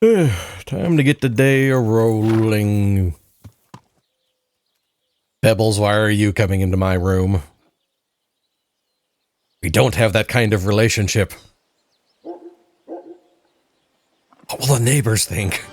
Time to get the day rolling. Pebbles, why are you coming into my room? We don't have that kind of relationship. What will the neighbors think?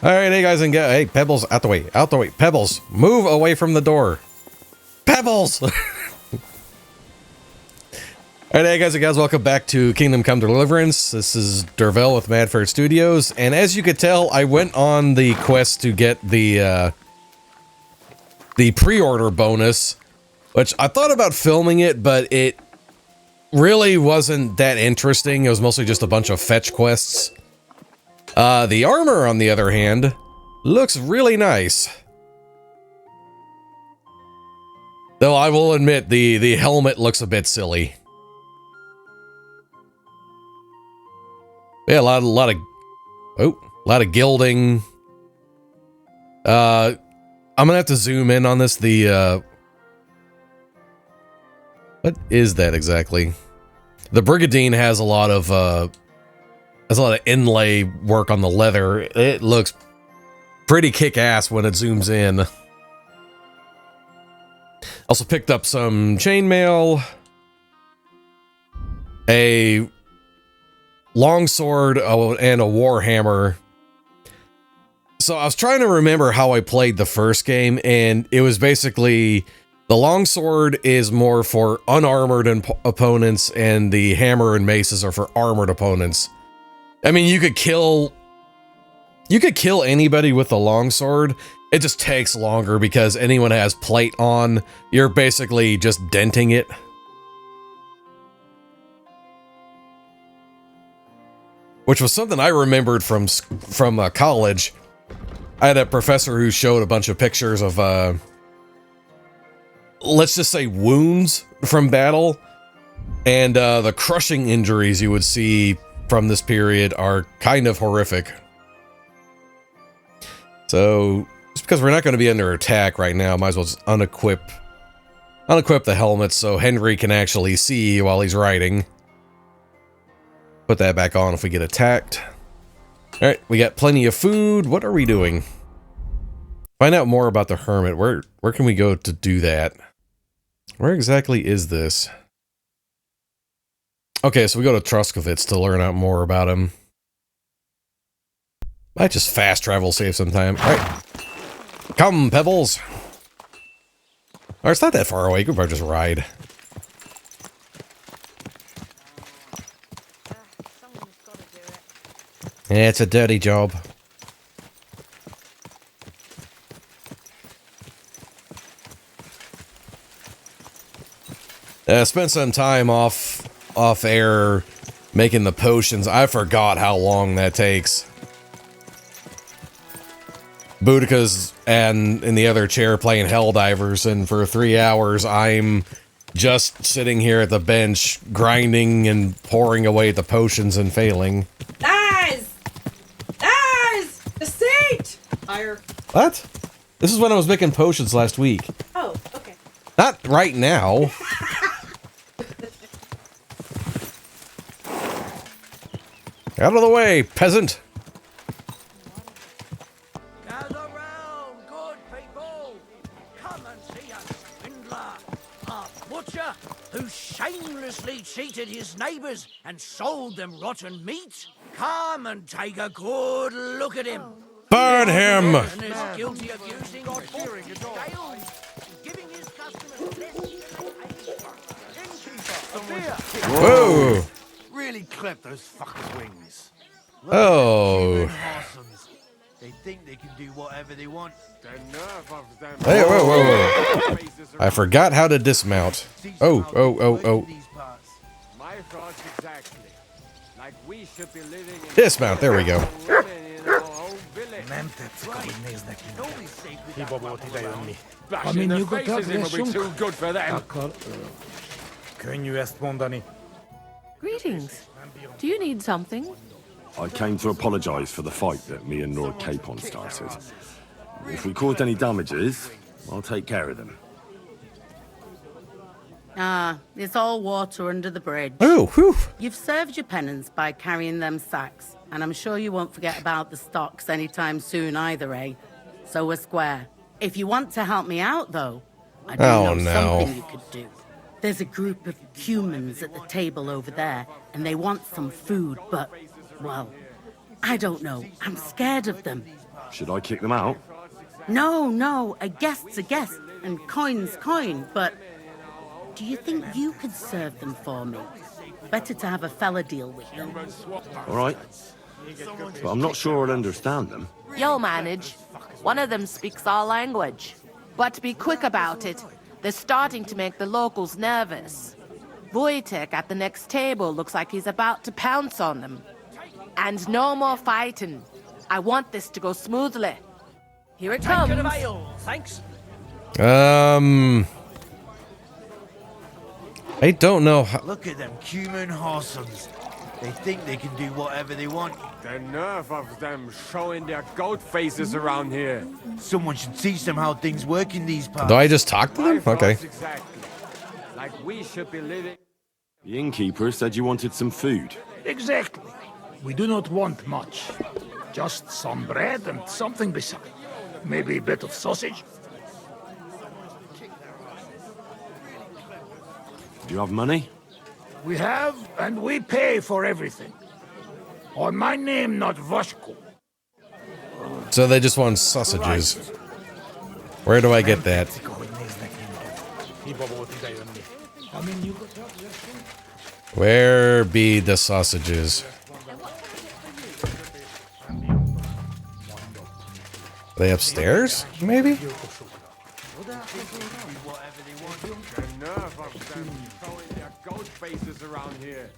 Alright, hey guys and gals. Hey, Pebbles, out the way, out the way. Pebbles, move away from the door. Pebbles! Alright, hey guys and gals, welcome back to Kingdom Come Deliverance. This is Dervell with Mad Ferret Studios, and as you could tell, I went on the quest to get the pre-order bonus, which I thought about filming it, but it really wasn't that interesting. It was mostly just a bunch of fetch quests. The armor, on the other hand, looks really nice. Though I will admit, the helmet looks a bit silly. Yeah, a lot of gilding. I'm gonna have to zoom in on this. What is that exactly? The Brigandine has a lot of inlay work on the leather. It looks pretty kick-ass when it zooms in. Also picked up some chainmail, a longsword, and a warhammer. So I was trying to remember how I played the first game, and it was basically the longsword is more for unarmored opponents, and the hammer and maces are for armored opponents. I mean, you could kill anybody with a longsword. It just takes longer because anyone has plate on. You're basically just denting it. Which was something I remembered from college. I had a professor who showed a bunch of pictures of, let's just say, wounds from battle. And the crushing injuries you would see from this period are kind of horrific. So, just because we're not going to be under attack right now, might as well just unequip the helmet so Henry can actually see while he's riding. Put that back on if we get attacked. Alright, we got plenty of food. What are we doing? Find out more about the Hermit. Where can we go to do that? Where exactly is this? Okay, so we go to Truskovitz to learn out more about him. Might just fast travel, save some time. Alright. Come, Pebbles! Alright, it's not that far away. You could probably just ride. Yeah, it's a dirty job. Spent some time off air making the potions. I forgot how long that takes. Boudica's and in the other chair playing Helldivers, and for 3 hours I'm just sitting here at the bench grinding and pouring away the potions and failing. Guys! The seat! Fire. What? This is when I was making potions last week. Oh, okay. Not right now. Out of the way, peasant! Gather round, good people! Come and see a swindler! A butcher who shamelessly cheated his neighbors and sold them rotten meat? Come and take a good look at him! Burn him! And is guilty of using scales, giving his customers less than they paid for. Whoa! Really clip those fuckers' wings. Oh. They think they can do whatever they want. The nerve of them. Hey, whoa. I forgot how to dismount. Oh. My thoughts exactly. Like we should be living in Dismount, there we go. women in our Nem tetszik, ahogy néznek Nobody's safe with that Hiba volt idejönni. Bashing the nyugodtan faces in will be lássunk. too good for them. Akkor... Könnyű ezt mondani. Greetings. Do you need something? I came to apologize for the fight that me and Lord Capon started. If we caused any damages, I'll take care of them. Ah, it's all water under the bridge. Oh, whew. You've served your penance by carrying them sacks, and I'm sure you won't forget about the stocks anytime soon either, eh? So we're square. If you want to help me out, though, I do Oh, know no. something you could do. There's a group of humans at the table over there, and they want some food, but, well, I don't know. I'm scared of them. Should I kick them out? No, a guest's a guest, and coin's coin, but do you think you could serve them for me? Better to have a fella deal with them. All right. But I'm not sure I'll understand them. You'll manage. One of them speaks our language. But be quick about it. They're starting to make the locals nervous. Wojtek at the next table looks like he's about to pounce on them. And no more fighting. I want this to go smoothly. Here it comes. Tankard of ale, thanks. I don't know how... Look at them human horsons. They think they can do whatever they want. The nerve of them showing their goat faces around here. Someone should teach them how things work in these parts. Do I just talk to them? My Okay. thoughts exactly. Like we should be living. The innkeeper said you wanted some food. Exactly. We do not want much. Just some bread and something beside. Maybe a bit of sausage. Do you have money? We have, and we pay for everything. On my name, not Vashko. So they just want sausages. Where do I get that? Hiba volt idejönni. Amin nyugodtan lássunk. Where be the sausages? Are they upstairs? Maybe? The nerve of them showing their goat faces around here.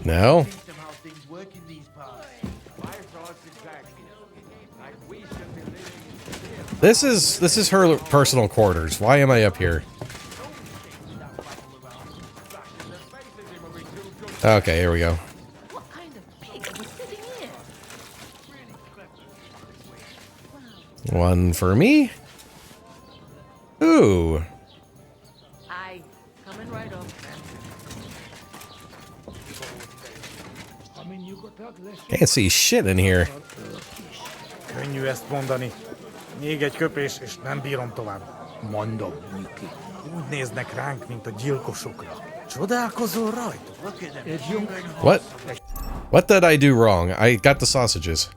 No? Teach them how things work in these parts. My thoughts exactly. Like we should be living in fear. This is her personal quarters. Why am I up here? Okay, here we go. What kind of pig is sitting here? One for me. Ooh. Aye, coming right up. Amin nyugodtan lássunk. Can't see shit in here. Könnyű ezt mondani. Még egy köpés, és nem bírom tovább. Mondom, Miki. Úgy néznek ránk, mint a gyilkosokra. Csodálkozol rajta? Look at them Egy junk. What? What did I do wrong? I got the sausages.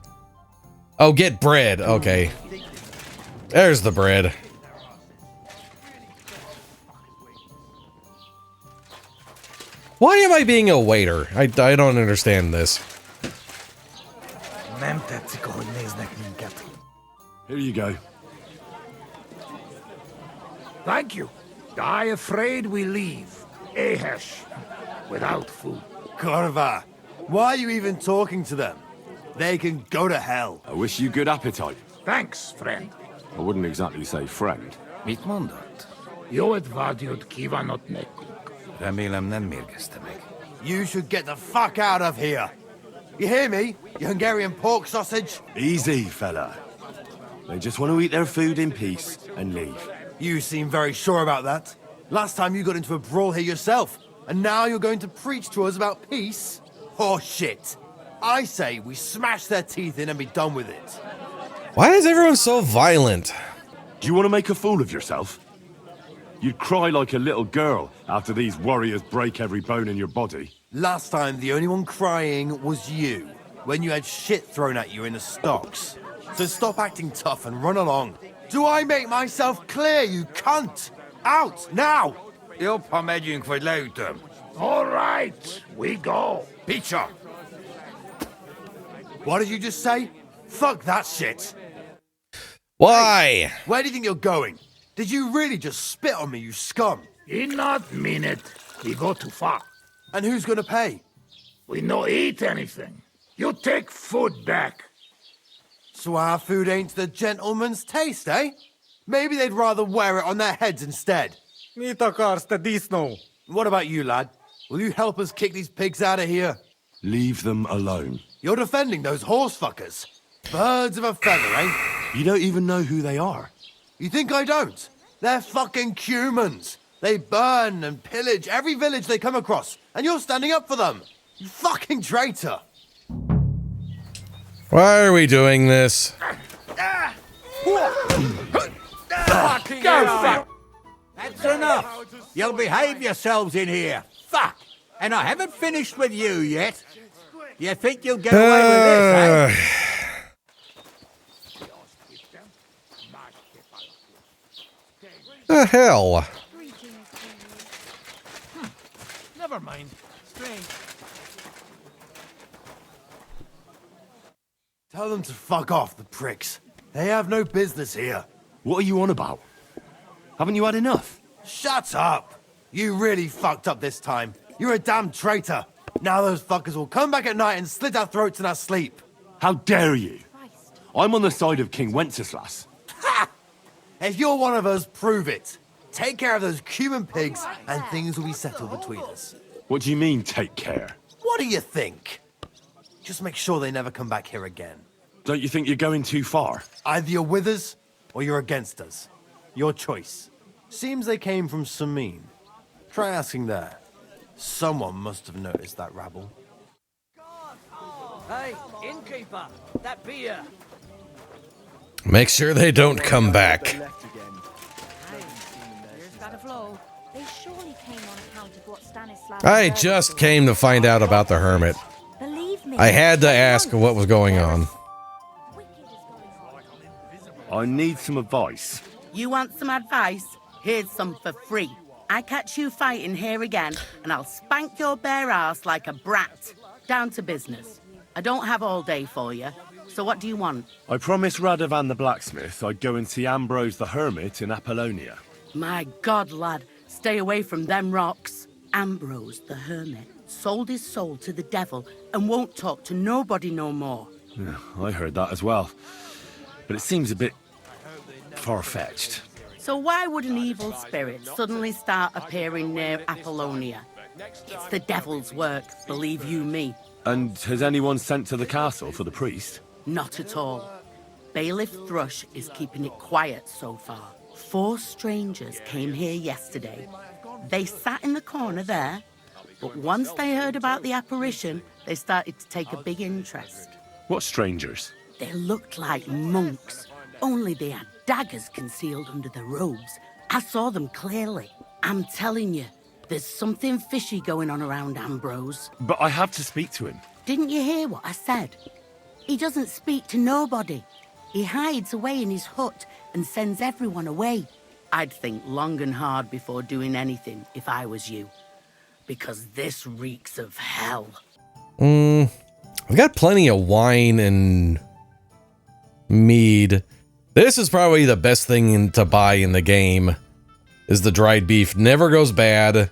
Oh, get bread. Okay. There's the bread. Why am I being a waiter? I don't understand this. Nem tetszik, ahogy néznek minket. Here you go. Thank you. I afraid we leave. Ahesh. Without food. Korva, why are you even talking to them? They can go to hell. I wish you good appetite. Thanks, friend. I wouldn't exactly say friend. Mit mondott? Jó edvágyót kívánott nekünk. Remélem nem mérgezte meg. You should get the fuck out of here. You hear me, you Hungarian pork sausage? Easy, fella. They just want to eat their food in peace and leave. You seem very sure about that. Last time you got into a brawl here yourself, and now you're going to preach to us about peace? Oh shit. I say we smash their teeth in and be done with it. Why is everyone so violent? Do you want to make a fool of yourself? You'd cry like a little girl after these warriors break every bone in your body. Last time the only one crying was you, when you had shit thrown at you in the stocks. So stop acting tough and run along. Do I make myself clear, you cunt? Out, now! Jobb, ha megyünk, vagy leütöm. All right, we go. Peacher! What did you just say? Fuck that shit! Why? Where do you think you're going? Did you really just spit on me, you scum? He not mean it. We go too far. And who's gonna pay? We no eat anything. You take food back. So our food ain't the gentleman's taste, eh? Maybe they'd rather wear it on their heads instead. Mit akarsz, te disznó? What about you, lad? Will you help us kick these pigs out of here? Leave them alone. You're defending those horse fuckers. Birds of a feather, eh? You don't even know who they are. You think I don't? They're fucking humans. They burn and pillage every village they come across, and you're standing up for them. You fucking traitor. Why are we doing this? Go fuck! That's enough. You'll behave yourselves in here. Fuck! And I haven't finished with you yet. You think you'll get away with this, eh? The hell? Never mind. Strange. Tell them to fuck off, the pricks. They have no business here. What are you on about? Haven't you had enough? Shut up! You really fucked up this time. You're a damn traitor. Now those fuckers will come back at night and slit our throats in our sleep. How dare you? I'm on the side of King Wenceslas. Ha! If you're one of us, prove it. Take care of those Cuban pigs and things will be settled between us. What do you mean, take care? What do you think? Just make sure they never come back here again. Don't you think you're going too far? Either you're with us, or you're against us. Your choice. Seems they came from Semine. Try asking there. Someone must have noticed that rabble. Hey, innkeeper, that beer. Make sure they don't come back. Here's got a flow. They surely came on account of what Stanislav. I just came to find out about the Hermit. Believe me. I had to ask what was going on. I need some advice. You want some advice? Here's some for free. I catch you fighting here again, and I'll spank your bare ass like a brat. Down to business. I don't have all day for you, so what do you want? I promised Radovan the blacksmith I'd go and see Ambrose the Hermit in Apollonia. My God, lad, stay away from them rocks. Ambrose the Hermit sold his soul to the devil and won't talk to nobody no more. Yeah, I heard that as well. But it seems a bit far-fetched. So why would an evil spirit suddenly start appearing near Apollonia? It's the devil's work, believe you me. And has anyone sent to the castle for the priest? Not at all. Bailiff Thrush is keeping it quiet so far. 4 strangers came here yesterday. They sat in the corner there, but once they heard about the apparition, they started to take a big interest. What strangers? They looked like monks, only they had daggers concealed under their robes. I saw them clearly. I'm telling you, there's something fishy going on around Ambrose. But I have to speak to him. Didn't you hear what I said? He doesn't speak to nobody. He hides away in his hut and sends everyone away. I'd think long and hard before doing anything if I was you. Because this reeks of hell. I've got plenty of wine and mead. This is probably the best thing to buy in the game. Is the dried beef. Never goes bad.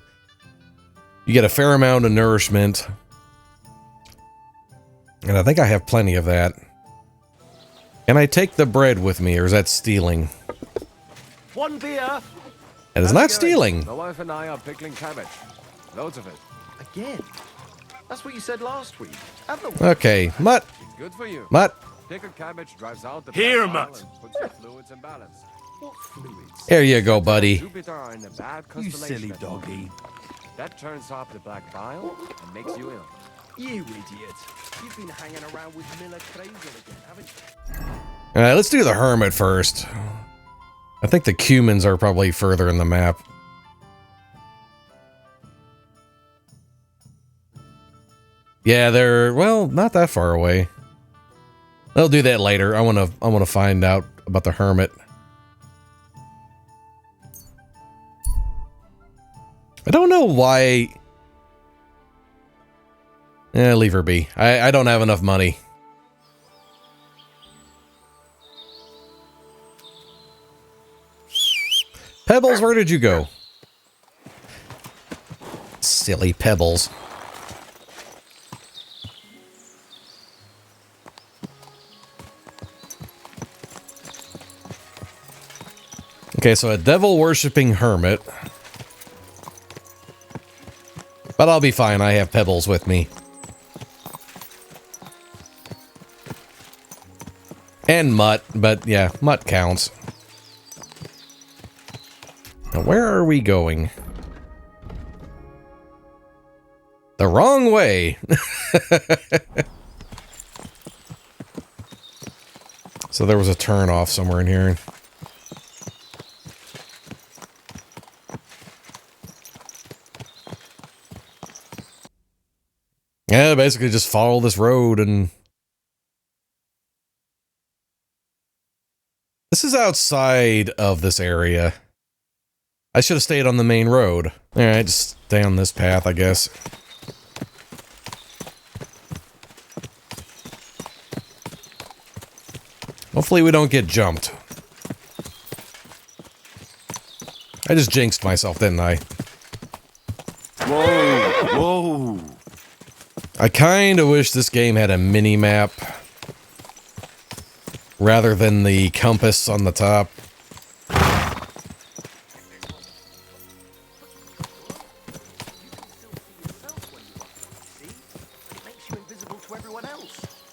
You get a fair amount of nourishment. And I think I have plenty of that. Can I take the bread with me, or is that stealing? One beer. That is not stealing. My wife and I are pickling cabbage. Loads of it. Again? That's what you said last week. Okay, Mutt. It's good for you. Mutt. Pickled cabbage drives out the Here, bile Mutt. and puts your fluids in balance. What fluids? There you go, buddy. Jupiter are in a bad You constellation silly at the moment. doggy. That turns off the black bile and makes you ill. You idiot. You've been hanging around with Miller Crazel again, haven't you? Alright, let's do the Hermit first. I think the Cumans are probably further in the map. Yeah, they're, well, not that far away. I'll do that later. I wanna find out about the Hermit. I don't know why. Leave her be. I don't have enough money. Pebbles, where did you go? Silly Pebbles. Okay, so a devil-worshipping hermit. But I'll be fine, I have pebbles with me. And mutt, but yeah, mutt counts. Now, where are we going? The wrong way! So there was a turn off somewhere in here. Yeah, basically just follow this road and... This is outside of this area. I should have stayed on the main road. Alright, just stay on this path, I guess. Hopefully we don't get jumped. I just jinxed myself, didn't I? Whoa, whoa. I kinda wish this game had a mini-map rather than the compass on the top.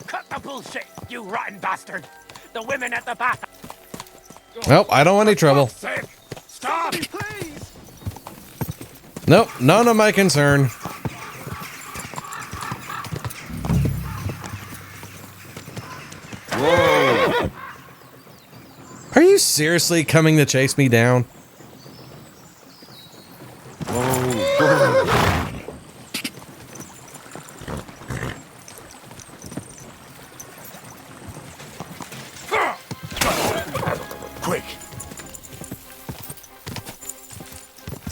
Cut the bullshit, you rotten bastard! The women at the back. Nope, I don't want any trouble. Stop! Please! Nope, none of my concern. Whoa! Are you seriously coming to chase me down? Quick!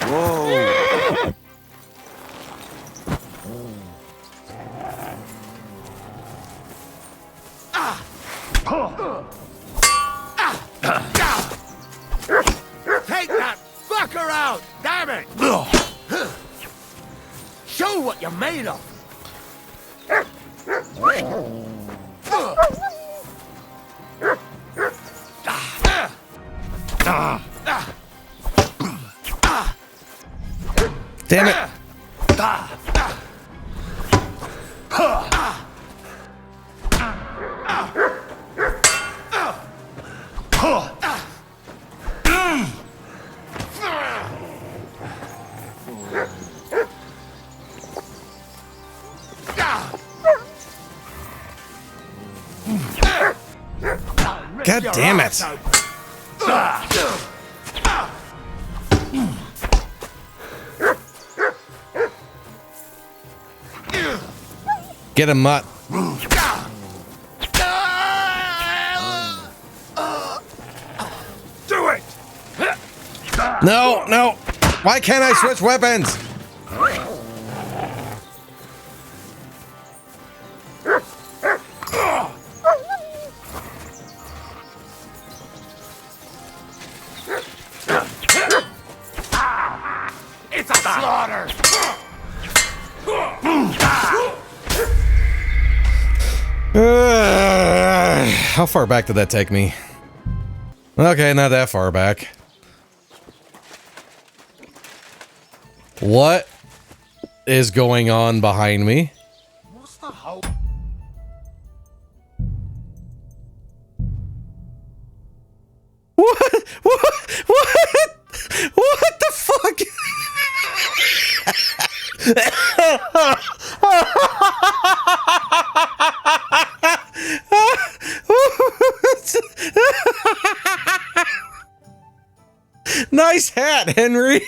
Whoa! Take that fucker out! Damn it! Show what you're made of! Damn it! God damn it! Get him, Mutt. Do it! No, no! Why can't I switch weapons? It's a slaughter! How far back did that take me? Okay, not that far back. What is going on behind me? What's the whole... What? What? What? What the fuck? Nice hat, Henry.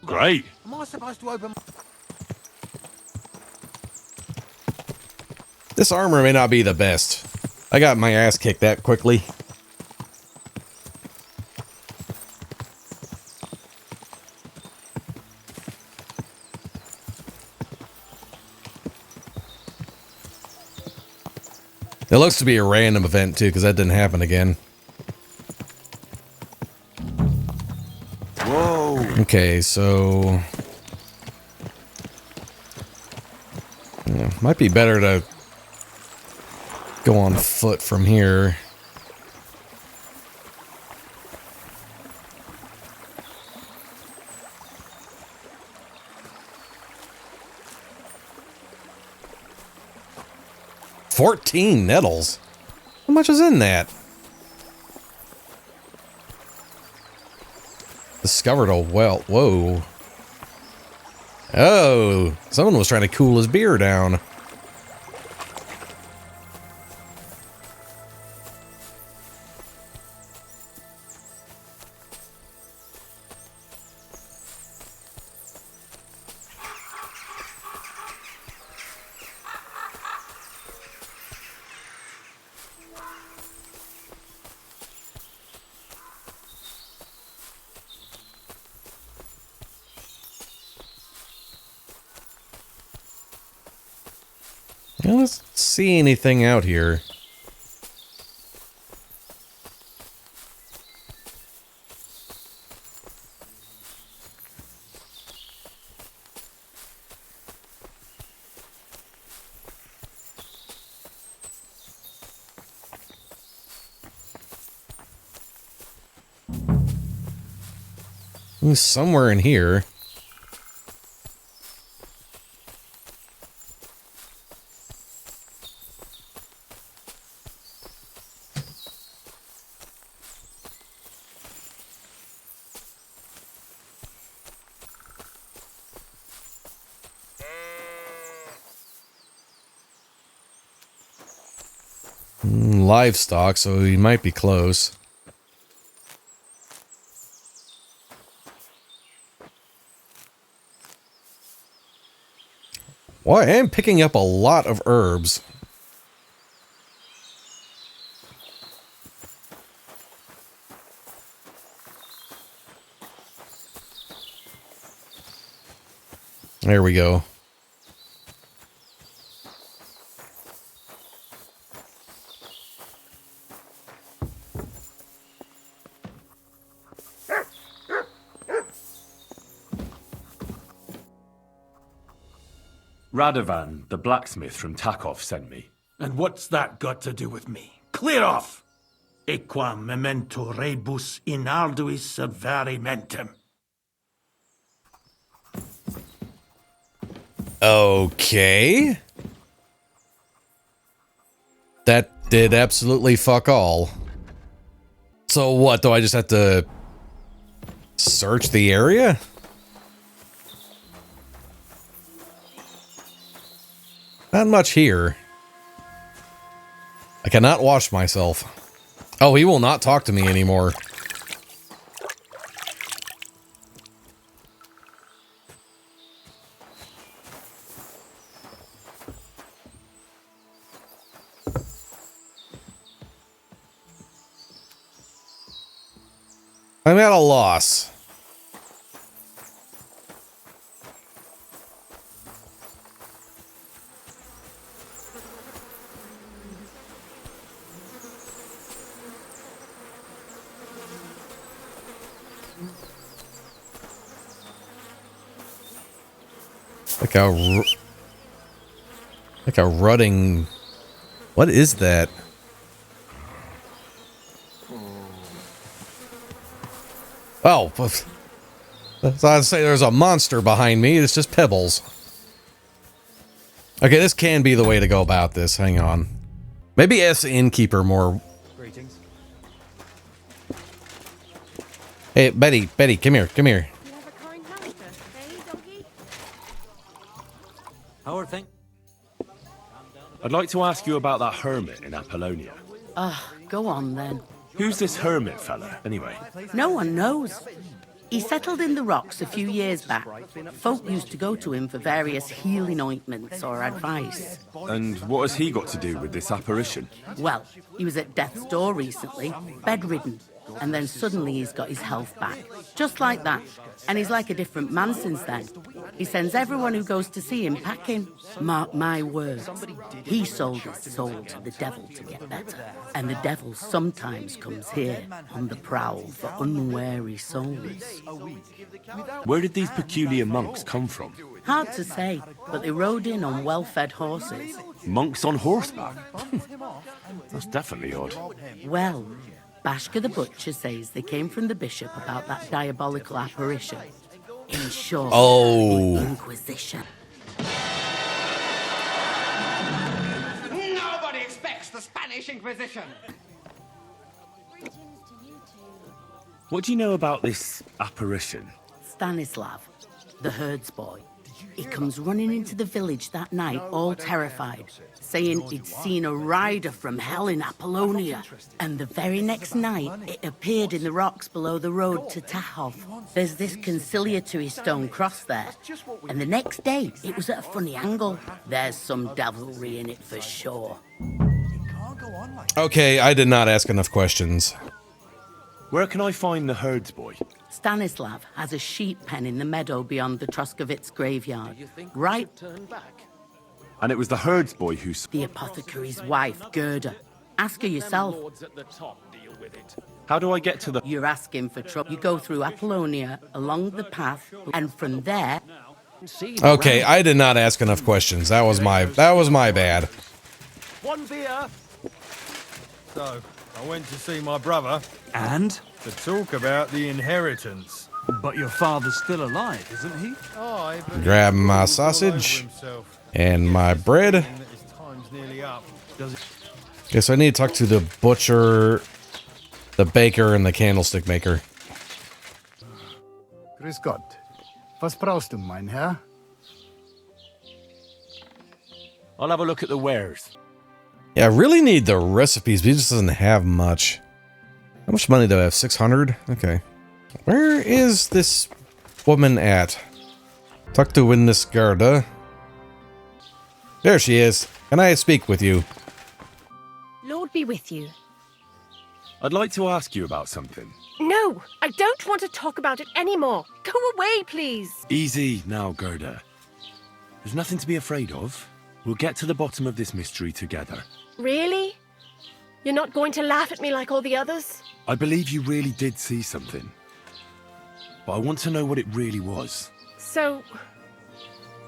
Great. Am I supposed to open... This armor may not be the best. I got my ass kicked that quickly. It looks to be a random event too, because that didn't happen again. Whoa. Okay, so... yeah, might be better to go on foot from here. 14 nettles. How much is in that? Discovered a well. Whoa. Oh, someone was trying to cool his beer down. Well, let's see anything out here. Somewhere in here. Livestock, so he might be close. Well, I am picking up a lot of herbs. There we go. Radovan, the blacksmith from Takov, sent me. And what's that got to do with me? Clear off! Equam memento rebus in arduis servarimentem. Okay. That did absolutely fuck all. So what, do I just have to search the area? Not much here. I cannot wash myself. Oh, he will not talk to me anymore. I'm at a loss. Like a rutting. What is that? Oh, so I'd say there's a monster behind me. It's just pebbles. Okay, this can be the way to go about this. Hang on. Maybe ask the innkeeper more. Greetings. Hey, Betty, come here, come here. How are things? I'd like to ask you about that hermit in Apollonia. Go on then. Who's this hermit fella, anyway? No one knows. He settled in the rocks a few years back. Folk used to go to him for various healing ointments or advice. And what has he got to do with this apparition? Well, he was at death's door recently, bedridden, and then suddenly he's got his health back. Just like that. And he's like a different man since then. He sends everyone who goes to see him packing. Mark my words. He sold his soul to the devil to get better. And the devil sometimes comes here on the prowl for unwary souls. Where did these peculiar monks come from? Hard to say, but they rode in on well-fed horses. Monks on horseback? That's definitely odd. Well, Bashka the Butcher says they came from the bishop about that diabolical apparition. In short, the Inquisition. Nobody the Spanish Inquisition. What do you know about this apparition? Stanislav, the herds boy. He comes running into the village that night, all terrified, saying he'd seen a rider from hell in Apollonia. And the very next night, it appeared in the rocks below the road to Tahov. There's this conciliatory stone cross there. And the next day, it was at a funny angle. There's some devilry in it for sure. Okay, I did not ask enough questions. Where can I find the herds boy? Stanislav has a sheep pen in the meadow beyond the Troskovitz graveyard. Right. And it was the herds boy who... The apothecary's wife, Gerda. Ask her yourself. How do I get to the... You're asking for trouble. You go through Apollonia, along the path, and from there... Okay, I did not ask enough questions. That was my bad. One beer. So, I went to see my brother. And? To talk about the inheritance. But your father's still alive, isn't he? Aye, but Grab my sausage and my bread. his time's nearly up. Okay, so I need to talk to the butcher, the baker, and the candlestick maker. Grüß Gott. Was brauchst du, mein Herr? I'll have a look at the wares. Yeah, I really need the recipes, but he just doesn't have much. How much money do I have? 600? Okay. Where is this woman at? Talk to witness Gerda. There she is. Can I speak with you? Lord be with you. I'd like to ask you about something. No, I don't want to talk about it anymore. Go away, please. Easy now, Gerda. There's nothing to be afraid of. We'll get to the bottom of this mystery together. Really? You're not going to laugh at me like all the others? I believe you really did see something. But I want to know what it really was. So,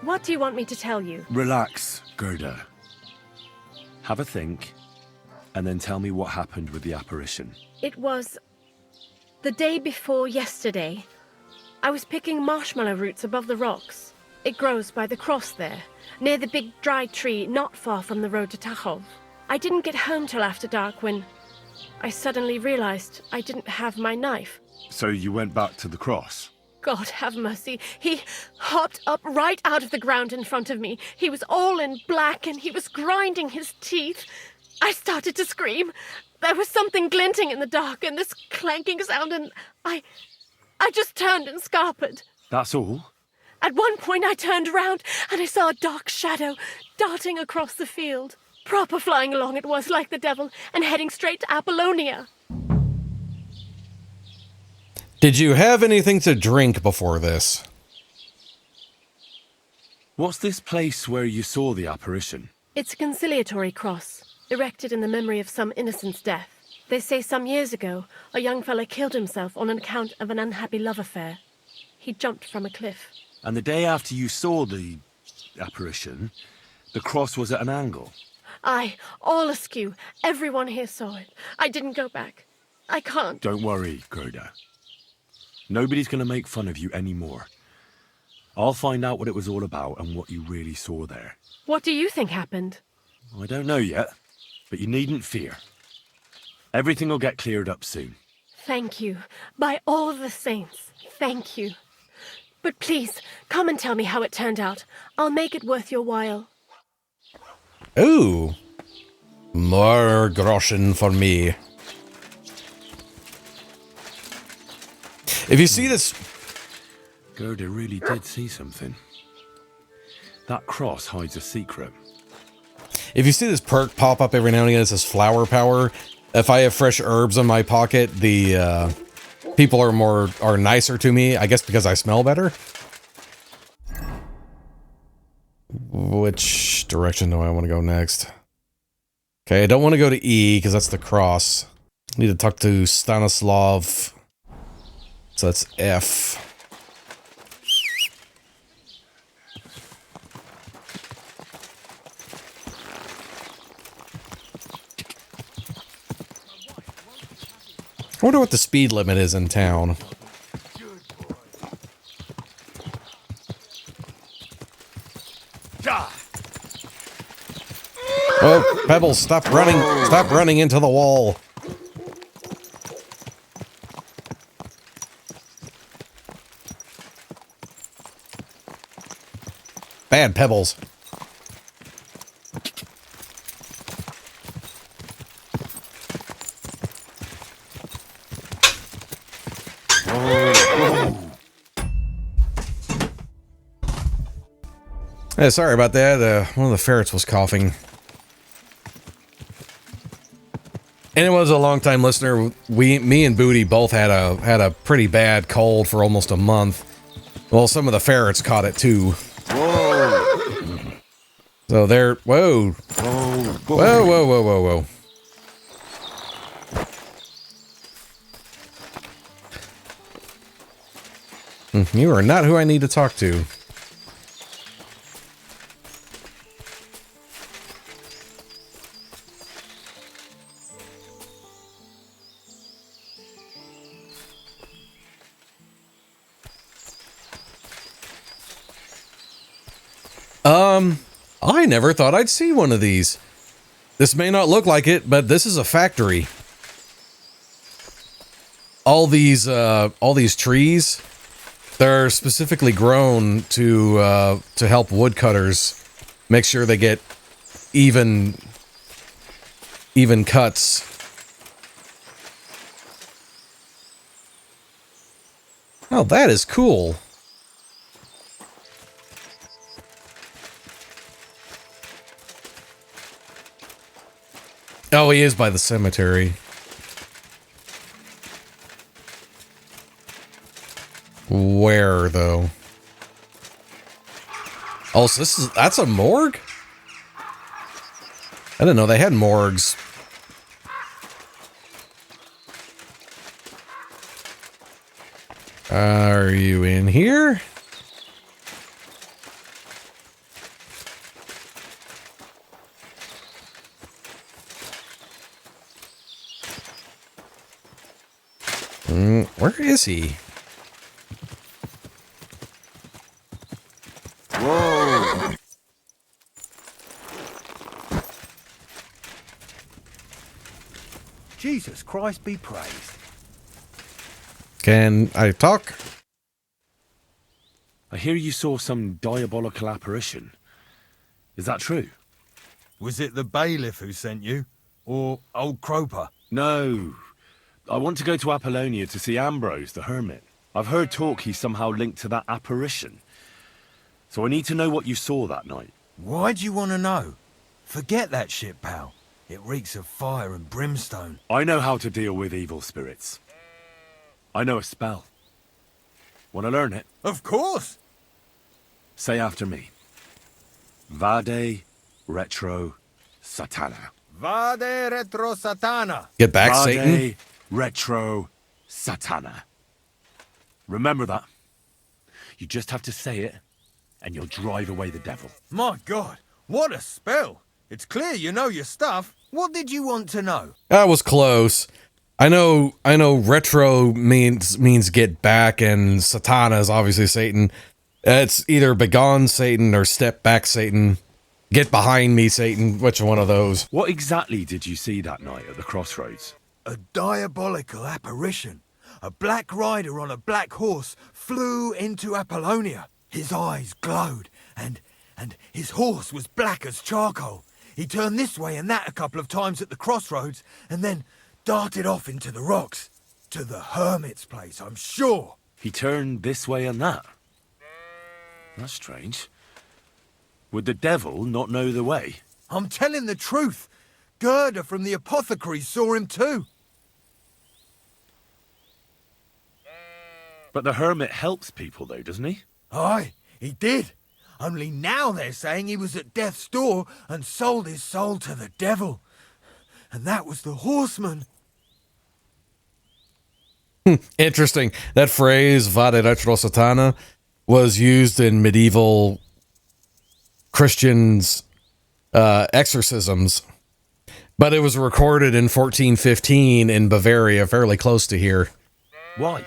what do you want me to tell you? Relax, Gerda. Have a think, and then tell me what happened with the apparition. It was the day before yesterday. I was picking marshmallow roots above the rocks. It grows by the cross there, near the big dry tree not far from the road to Tahov. I didn't get home till after dark when I suddenly realized I didn't have my knife. So you went back to the cross? God have mercy. He hopped up right out of the ground in front of me. He was all in black and he was grinding his teeth. I started to scream. There was something glinting in the dark and this clanking sound and I just turned and scarpered. That's all? At one point I turned around and I saw a dark shadow darting across the field. Proper flying along it was, like the devil, and heading straight to Apollonia. Did you have anything to drink before this? What's this place where you saw the apparition? It's a conciliatory cross, erected in the memory of some innocent's death. They say some years ago, a young fella killed himself on account of an unhappy love affair. He jumped from a cliff. And the day after you saw the apparition, the cross was at an angle. Aye, all askew. Everyone here saw it. I didn't go back. I can't. Don't worry, Gerda. Nobody's going to make fun of you anymore. I'll find out what it was all about and what you really saw there. What do you think happened? I don't know yet, but you needn't fear. Everything will get cleared up soon. Thank you. By all the saints, thank you. But please, come and tell me how it turned out. I'll make it worth your while. Ooh. More groschen for me. If you see this... Gerda really did see something. That cross hides a secret. If you see this perk pop up every now and again, it says flower power. If I have fresh herbs in my pocket, the people are nicer to me. I guess because I smell better. Which direction do I want to go next? Okay, I don't want to go to E because that's the cross. I need to talk to Stanislav. So that's F. I wonder what the speed limit is in town. Oh. Pebbles, stop running. Stop running into the wall. Bad Pebbles. Hey, sorry about that. One of the ferrets was coughing. Anyone who's a long-time listener, me and Booty both had a pretty bad cold for almost a month. Well, some of the ferrets caught it too. Whoa! So they're whoa, whoa. You are not who I need to talk to. I never thought I'd see one of these. This may not look like it, but this is a factory. All these trees, they're specifically grown to help woodcutters make sure they get even cuts. Oh, that is cool. Oh, he is by the cemetery. Where, though? Oh, so that's a morgue? I didn't know they had morgues. Are you in here? Where is he? Whoa! Jesus Christ be praised. Can I talk? I hear you saw some diabolical apparition. Is that true? Was it the bailiff who sent you? Or old Croper? No. I want to go to Apollonia to see Ambrose, the Hermit. I've heard talk he's somehow linked to that apparition. So I need to know what you saw that night. Why'd you want to know? Forget that shit, pal. It reeks of fire and brimstone. I know how to deal with evil spirits. I know a spell. Want to learn it? Of course! Say after me. Vade retro satana. Vade retro satana. Get back, Vade Satan. retro satana. Remember that. You just have to say it, and you'll drive away the devil. My God, what a spell! It's clear you know your stuff. What did you want to know? That was close. I know retro means get back, and Satana is obviously Satan. It's either begone Satan or step back Satan. Get behind me, Satan. Which one of those? What exactly did you see that night at the crossroads? A diabolical apparition. A black rider on a black horse flew into Apollonia. His eyes glowed, and his horse was black as charcoal. He turned this way and that a couple of times at the crossroads, and then darted off into the rocks. To the Hermit's place, I'm sure. He turned this way and that. That's strange. Would the devil not know the way? I'm telling the truth. Gerda from the apothecary saw him too. But the Hermit helps people though, doesn't he? Aye, he did. Only now they're saying he was at death's door and sold his soul to the devil. And that was the horseman. Interesting. That phrase, Vade retro satana, was used in medieval Christians' exorcisms. But it was recorded in 1415 in Bavaria, fairly close to here. Why?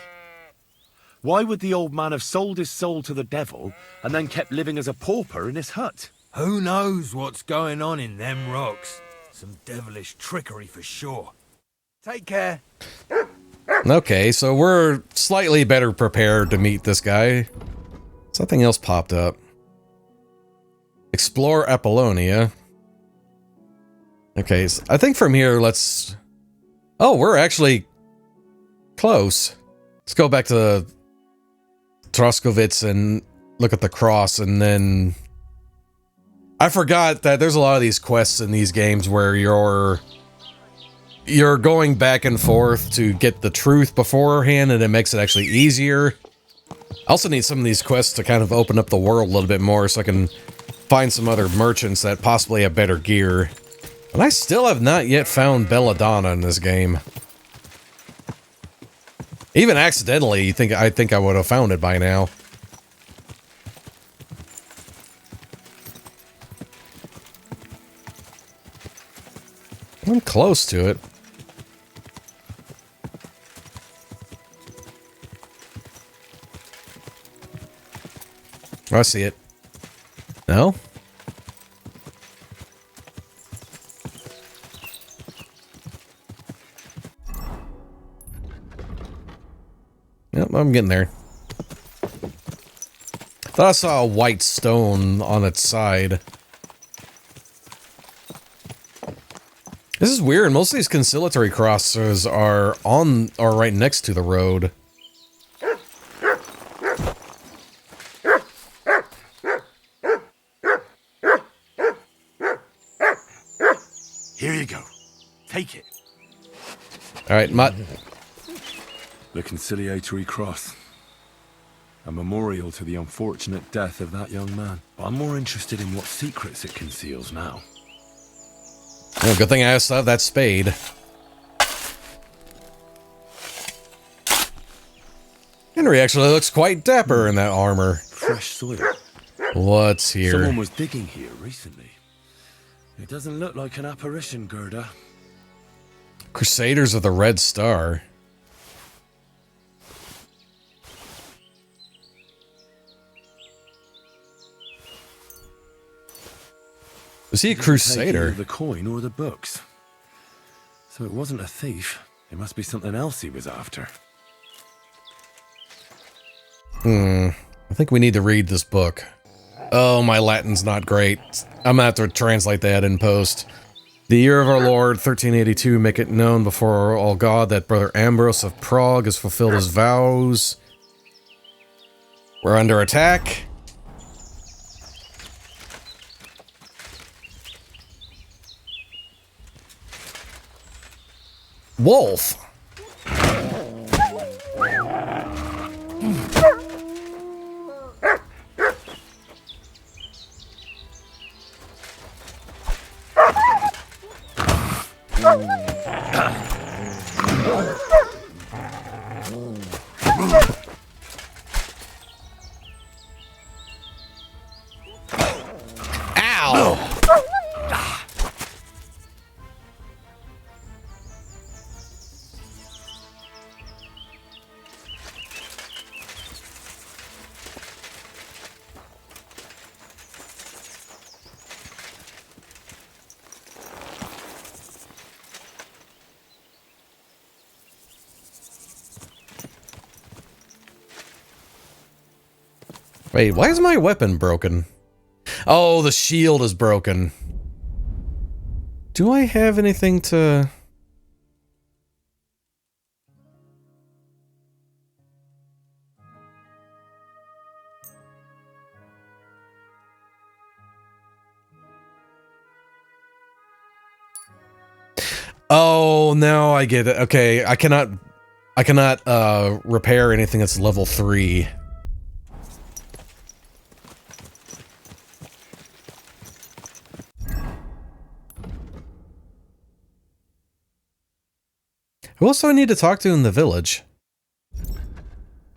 Why would the old man have sold his soul to the devil and then kept living as a pauper in his hut? Who knows what's going on in them rocks? Some devilish trickery for sure. Take care. Okay, so we're slightly better prepared to meet this guy. Something else popped up. Explore Apollonia. Okay, so I think from here, let's... Oh, we're actually close. Let's go back to Troskovitz and look at the cross, and then... I forgot that there's a lot of these quests in these games where you're going back and forth to get the truth beforehand, and it makes it actually easier. I also need some of these quests to kind of open up the world a little bit more so I can find some other merchants that possibly have better gear. And I still have not yet found Belladonna in this game. Even accidentally, I think I would have found it by now. I'm close to it. Oh, I see it. No? Yep, I'm getting there. Thought I saw a white stone on its side. This is weird. Most of these conciliatory crosses are right next to the road. Here you go. Take it. All right, Mutt. The conciliatory cross. A memorial to the unfortunate death of that young man. But I'm more interested in what secrets it conceals now. Well, good thing I still have that spade. Henry actually looks quite dapper in that armor. Fresh soil. What's here? Someone was digging here recently. It doesn't look like an apparition, Gerda. Crusaders of the Red Star. Was he a crusader? The coin or the books. So it wasn't a thief. It must be something else he was after. I think we need to read this book. Oh, my Latin's not great. I'm gonna have to translate that in post. The year of our Lord, 1382, make it known before all God that Brother Ambrose of Prague has fulfilled his vows. We're under attack. Wolf. Ow! Wait, why is my weapon broken? Oh, the shield is broken. Do I have anything to... Oh, now I get it. Okay, I cannot repair anything that's level 3. Who else do I need to talk to in the village?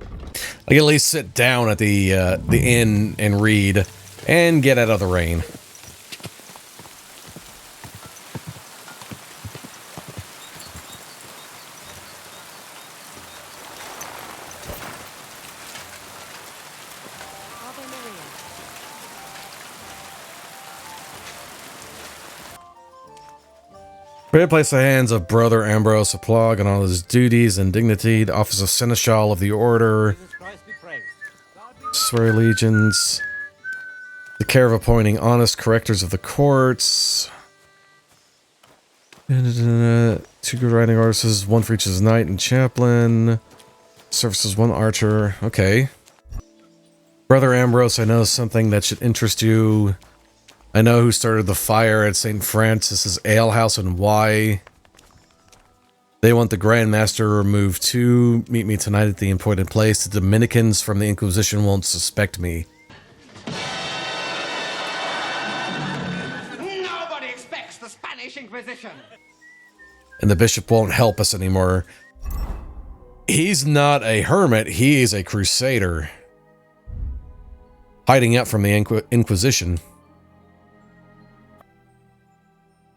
I can at least sit down at the inn and read and get out of the rain. Prepare to place the hands of Brother Ambrose Applog on all his duties and dignity, the office of Seneschal of the Order, swear allegiance, the care of appointing honest correctors of the courts, 2 good riding horses, 1 for each of his knight and chaplain, services 1 archer. Okay. Brother Ambrose, I know something that should interest you. I know who started the fire at St. Francis's Alehouse and why. They want the Grand Master removed too. Meet me tonight at the appointed place. The Dominicans from the Inquisition won't suspect me. Nobody expects the Spanish Inquisition. And the bishop won't help us anymore. He's not a hermit, he is a crusader. Hiding out from the Inquisition.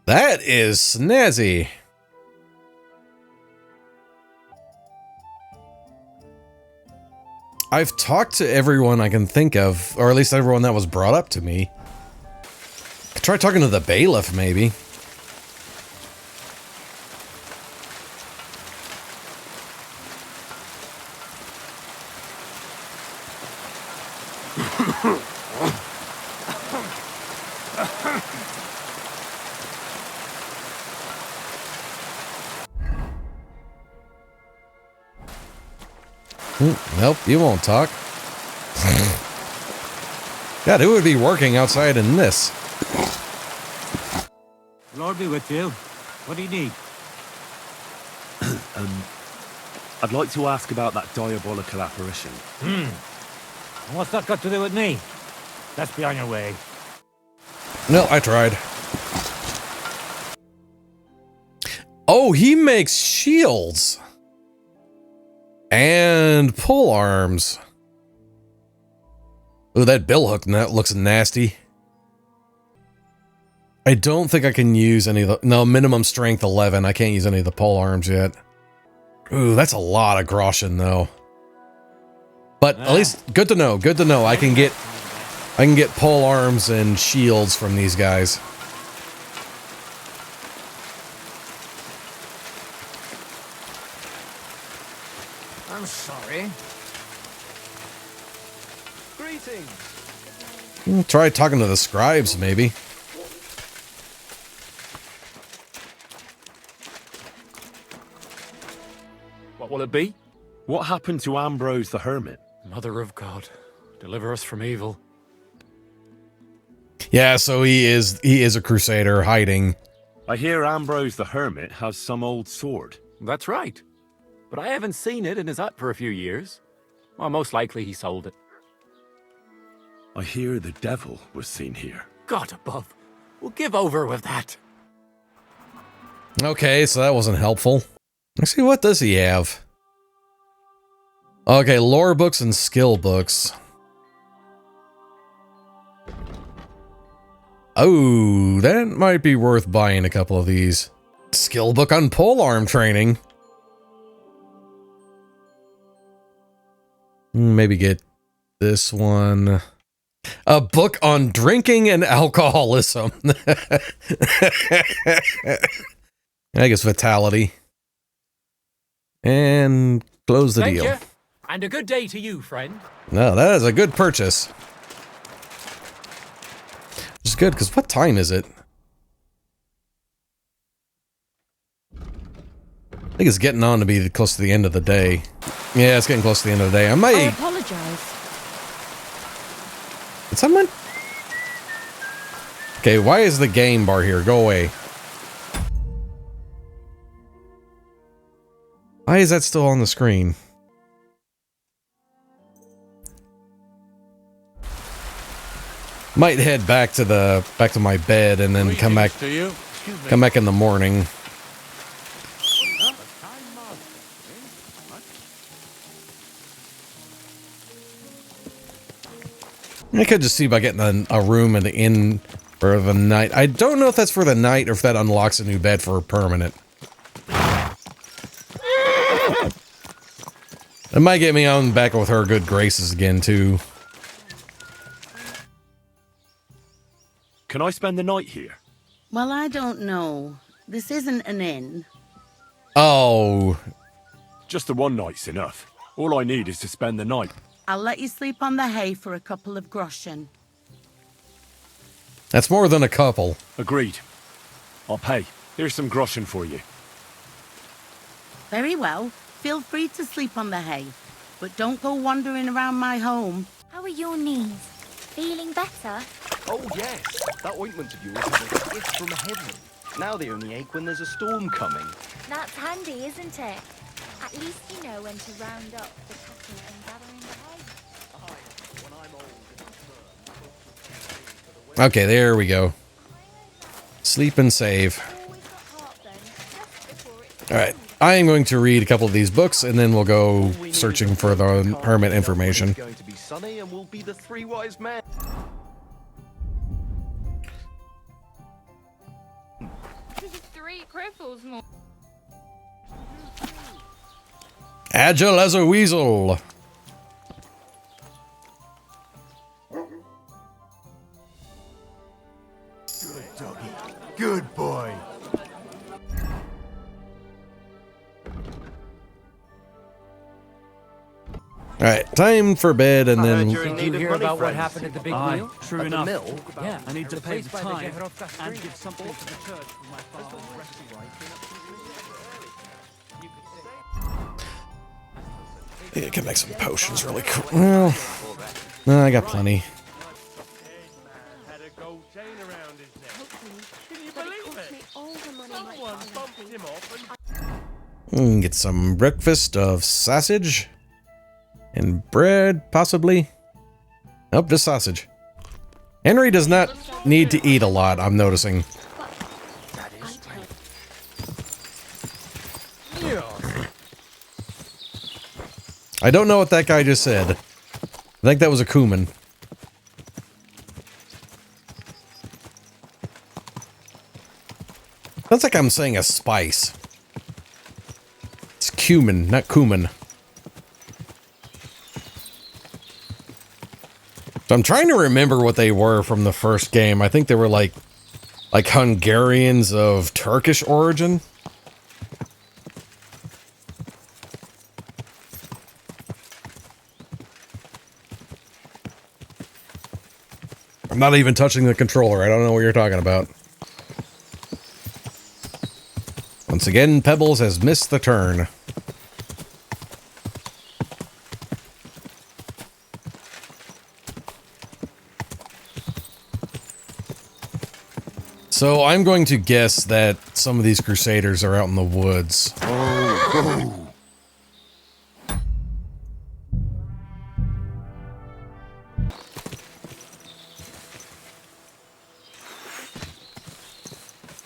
That is snazzy. I've talked to everyone I can think of, or at least everyone that was brought up to me. Try talking to the bailiff, maybe. Nope, you won't talk. God, who would be working outside in this? Lord be with you. What do you need? I'd like to ask about that diabolical apparition. And what's that got to do with me? Let's be on your way. No, I tried. Oh, he makes shields. And pole arms. Ooh, that billhook looks nasty. I don't think I can use any of the... No, minimum strength 11. I can't use any of the pole arms yet. Ooh, that's a lot of groschen, though. But at least, good to know. Good to know. I can get pole arms and shields from these guys. I'm sorry. Greetings. Try talking to the scribes, maybe. What will it be? What happened to Ambrose the Hermit? Mother of God, deliver us from evil. Yeah, so he is a crusader hiding. I hear Ambrose the Hermit has some old sword. That's right. But I haven't seen it in his hut for a few years. Well, most likely he sold it. I hear the devil was seen here. God above. We'll give over with that. Okay, so that wasn't helpful. Let's see, what does he have? Okay, lore books and skill books. Oh, that might be worth buying a couple of these. Skill book on polearm training. Maybe get this one. A book on drinking and alcoholism. I guess vitality. And close the deal. Thank you. And a good day to you, friend. No, that is a good purchase. Which is good, because what time is it? I think it's getting on to be close to the end of the day. Yeah, it's getting close to the end of the day. I apologize. Did someone? Okay, why is the game bar here? Go away. Why is that still on the screen? Might head back to my bed and then come back in the morning. I could just see by getting a room in the inn for the night. I don't know if that's for the night or if that unlocks a new bed for permanent. It might get me on back with her good graces again, too. Can I spend the night here? Well, I don't know. This isn't an inn. Oh. Just the one night's enough. All I need is to spend the night. I'll let you sleep on the hay for a couple of groschen. That's more than a couple. Agreed. I'll pay. Here's some groschen for you. Very well. Feel free to sleep on the hay, but don't go wandering around my home. How are your knees? Feeling better? Oh, yes. That ointment of yours is a gift from heaven. Now they only ache when there's a storm coming. That's handy, isn't it? At least you know when to round up the cattle and gather in the hay. Okay, there we go. Sleep and save. Alright, I am going to read a couple of these books, and then we'll go searching for the Hermit information. It's going to be sunny and we'll be the three wise men. Three cripples more. Agile as a weasel. Good doggy. Good boy. Alright, time for bed, and then... Did you hear about what happened at the big wheel? True At enough. the mill? Yeah, I need to pay the time and and give something to the church for my father's rescue. I can make some potions really quick. Well, no, I got plenty. Had a gold chain around his neck. Can you believe it? Someone bumped him off Get some breakfast of sausage and bread, possibly. Nope, just sausage. Henry does not need to eat a lot, I'm noticing. I don't know what that guy just said. I think that was a cumin. Sounds like I'm saying a spice. It's cumin, not cumin. So I'm trying to remember what they were from the first game. I think they were like Hungarians of Turkish origin. I'm not even touching the controller. I don't know what you're talking about. Once again, Pebbles has missed the turn. So I'm going to guess that some of these Crusaders are out in the woods. Oh.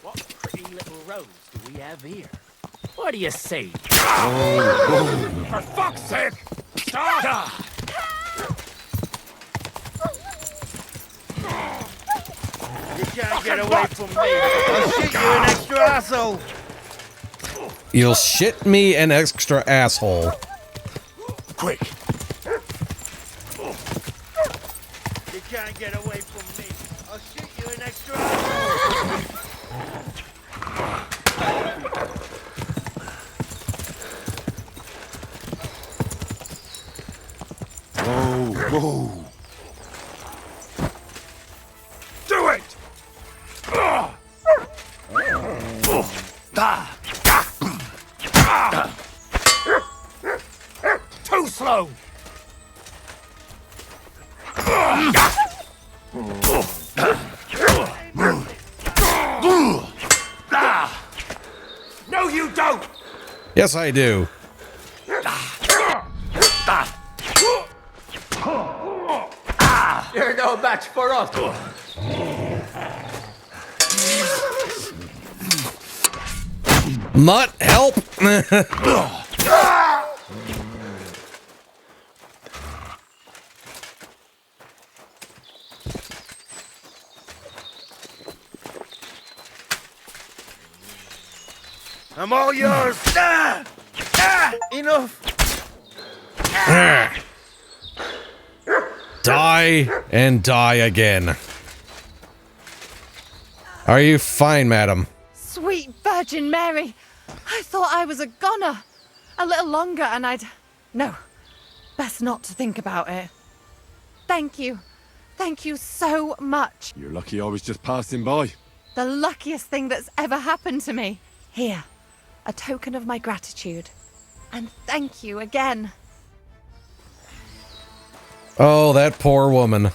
What pretty little roads do we have here? What do you say? For fuck's sake! Stop! You can't get away from me. I'll shoot you an extra asshole. You'll shit me an extra asshole. Quick. You can't get away from me. I'll shoot you an extra asshole. Whoa. Do it! Too slow! No, you don't! Yes, I do. You're no match for us. Mutt, help! I'm all yours. Enough. Die and die again. Are you fine, madam? Sweet Virgin Mary! I thought I was a goner. A little longer and I'd... No, best not to think about it. Thank you. Thank you so much. You're lucky I was just passing by. The luckiest thing that's ever happened to me. Here, a token of my gratitude. And thank you again. Oh, that poor woman.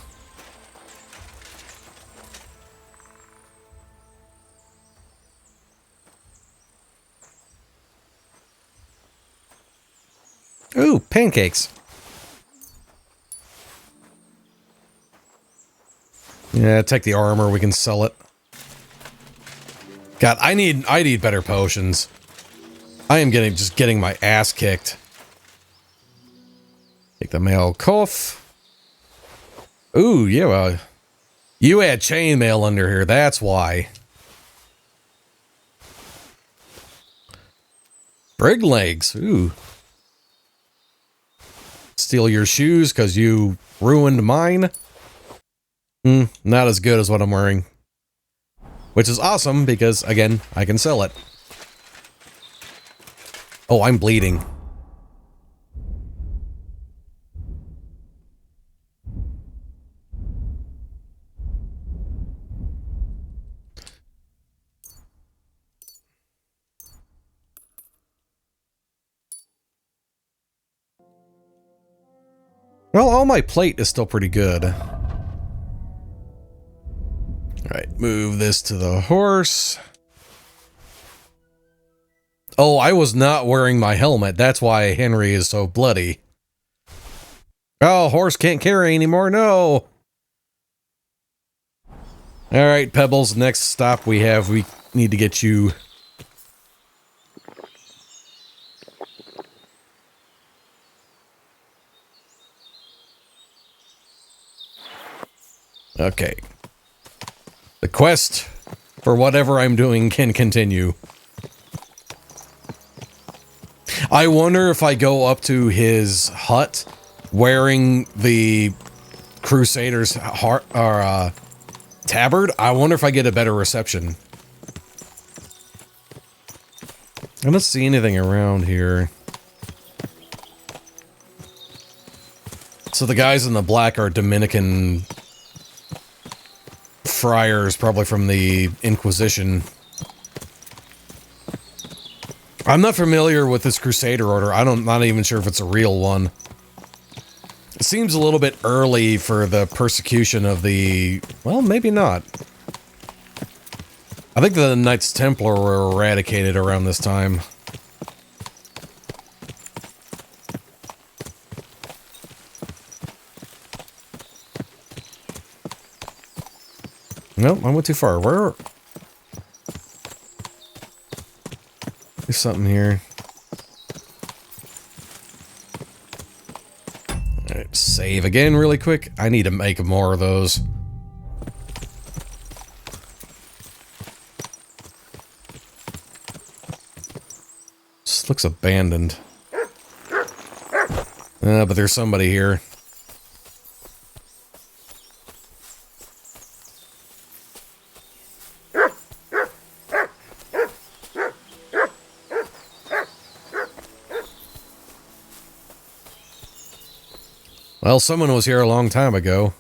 Ooh, pancakes. Yeah, take the armor, we can sell it. God, I need better potions. I am just getting my ass kicked. Take the mail cuff. Ooh, yeah, well, you had chainmail under here, that's why. Brig legs, ooh. Steal your shoes because you ruined mine. Not as good as what I'm wearing. Which is awesome because, again, I can sell it. Oh, I'm bleeding. Well, all my plate is still pretty good. Alright, move this to the horse. Oh, I was not wearing my helmet. That's why Henry is so bloody. Oh, horse can't carry anymore. No. Alright, Pebbles. Next stop we need to get you... Okay. The quest for whatever I'm doing can continue. I wonder if I go up to his hut wearing the Crusader's tabard. I wonder if I get a better reception. I don't see anything around here. So the guys in the black are Dominican friars, probably from the Inquisition. I'm not familiar with this Crusader order. Not even sure if it's a real one. It seems a little bit early for the persecution of the... Well, maybe not. I think the Knights Templar were eradicated around this time. Nope, I went too far. Where? There's something here. Alright, save again really quick. I need to make more of those. This looks abandoned. But there's somebody here. Well, someone was here a long time ago.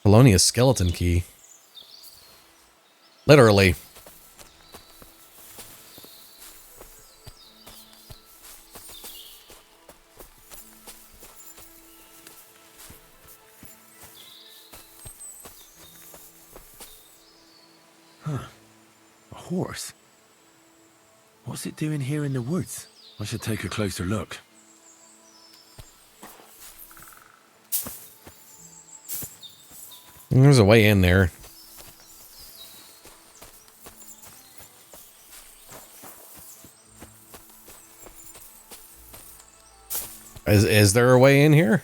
Polonia's skeleton key. Literally. Huh. A horse? What's it doing here in the woods? I should take a closer look. There's a way in there. Is there a way in here?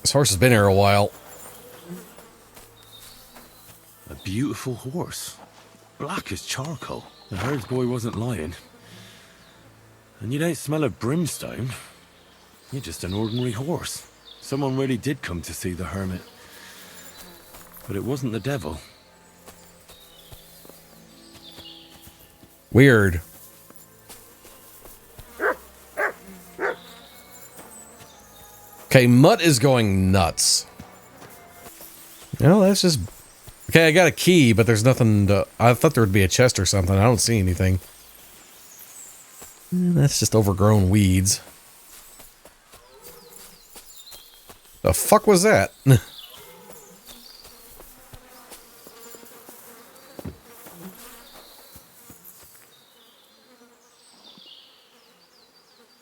This horse has been here a while. A beautiful horse. Black as charcoal. The herds boy wasn't lying. And you don't smell of brimstone. You're just an ordinary horse. Someone really did come to see the hermit. But it wasn't the devil. Weird. Okay, Mutt is going nuts. No, that's just... Okay, I got a key, but there's nothing to... I thought there would be a chest or something. I don't see anything. That's just overgrown weeds. The fuck was that?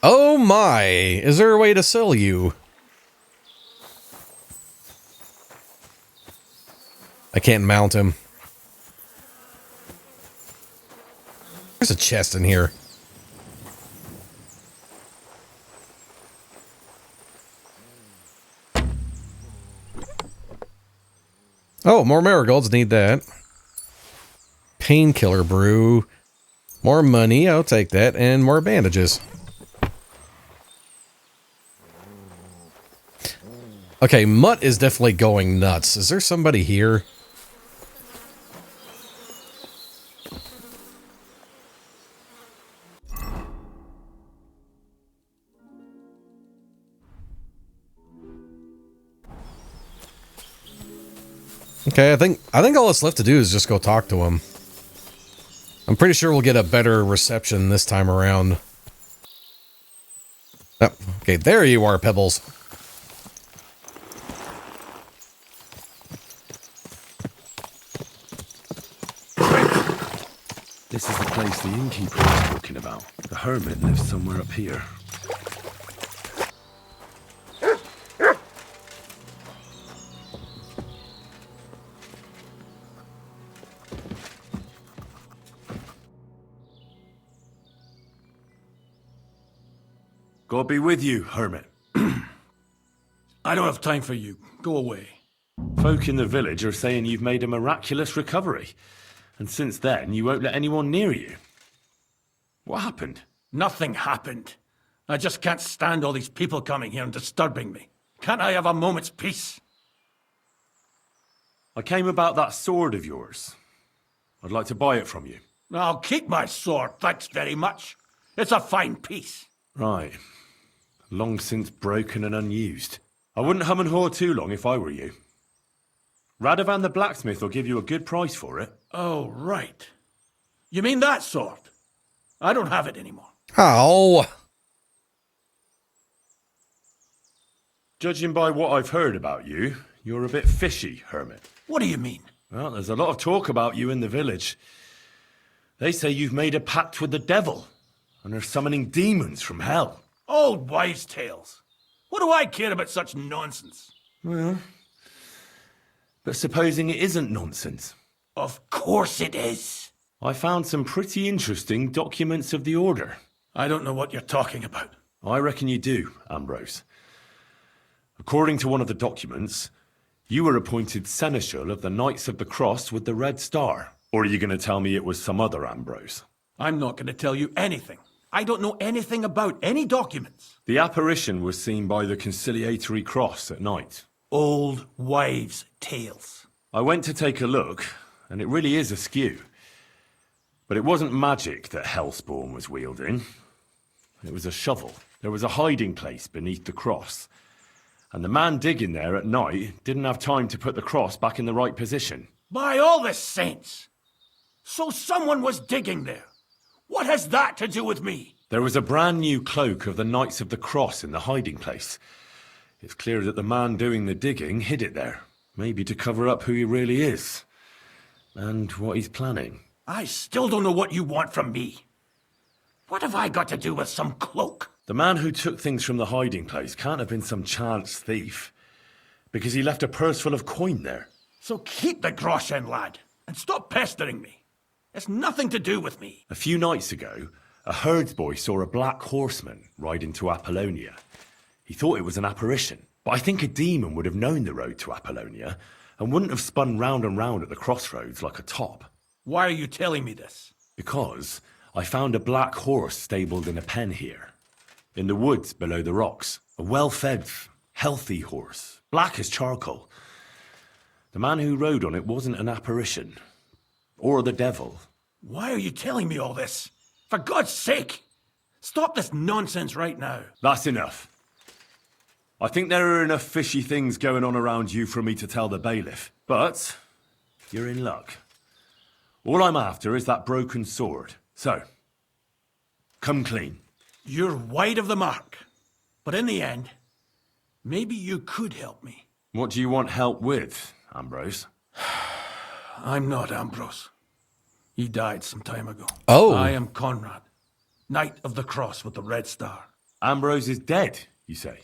Oh my! Is there a way to sell you? I can't mount him. There's a chest in here. Oh, more marigolds, need that. Painkiller brew. More money, I'll take that. And more bandages. Okay, Mutt is definitely going nuts. Is there somebody here? Okay, I think all that's left to do is just go talk to him. I'm pretty sure we'll get a better reception this time around. Oh, okay, there you are, Pebbles. This is the place the innkeeper was talking about. The hermit lives somewhere up here. God be with you, hermit. I don't have time for you. Go away. Folk in the village are saying you've made a miraculous recovery. And since then, you won't let anyone near you. What happened? Nothing happened. I just can't stand all these people coming here and disturbing me. Can't I have a moment's peace? I came about that sword of yours. I'd like to buy it from you. I'll keep my sword, thanks very much. It's a fine piece. Right. Long since broken and unused. I wouldn't hum and haw too long if I were you. Radovan the blacksmith will give you a good price for it. Oh, right. You mean that sword? I don't have it anymore. Oh. Judging by what I've heard about you, you're a bit fishy, hermit. What do you mean? Well, there's a lot of talk about you in the village. They say you've made a pact with the devil, and are summoning demons from hell. Old wives' tales. What do I care about such nonsense? Well, but supposing it isn't nonsense. Of course it is. I found some pretty interesting documents of the Order. I don't know what you're talking about. I reckon you do, Ambrose. According to one of the documents, you were appointed Seneschal of the Knights of the Cross with the Red Star. Or are you going to tell me it was some other Ambrose? I'm not going to tell you anything. I don't know anything about any documents. The apparition was seen by the Conciliatory Cross at night. Old wives' tales. I went to take a look, and it really is askew. But it wasn't magic that Hellspawn was wielding. It was a shovel. There was a hiding place beneath the cross. And the man digging there at night didn't have time to put the cross back in the right position. By all the saints! So someone was digging there. What has that to do with me? There was a brand new cloak of the Knights of the Cross in the hiding place. It's clear that the man doing the digging hid it there. Maybe to cover up who he really is. And what he's planning. I still don't know what you want from me. What have I got to do with some cloak? The man who took things from the hiding place can't have been some chance thief. Because he left a purse full of coin there. So keep the groschen, lad. And stop pestering me. It's nothing to do with me. A few nights ago, a herdsboy saw a black horseman ride into Apollonia. He thought it was an apparition, but I think a demon would have known the road to Apollonia and wouldn't have spun round and round at the crossroads like a top. Why are you telling me this? Because I found a black horse stabled in a pen here. In the woods below the rocks. A well-fed, healthy horse. Black as charcoal. The man who rode on it wasn't an apparition. Or the devil. Why are you telling me all this? For God's sake! Stop this nonsense right now. That's enough. I think there are enough fishy things going on around you for me to tell the bailiff. But you're in luck. All I'm after is that broken sword. So, come clean. You're wide of the mark. But in the end, maybe you could help me. What do you want help with, Ambrose? I'm not Ambrose. He died some time ago. Oh. I am Conrad, Knight of the Cross with the Red Star. Ambrose is dead, you say?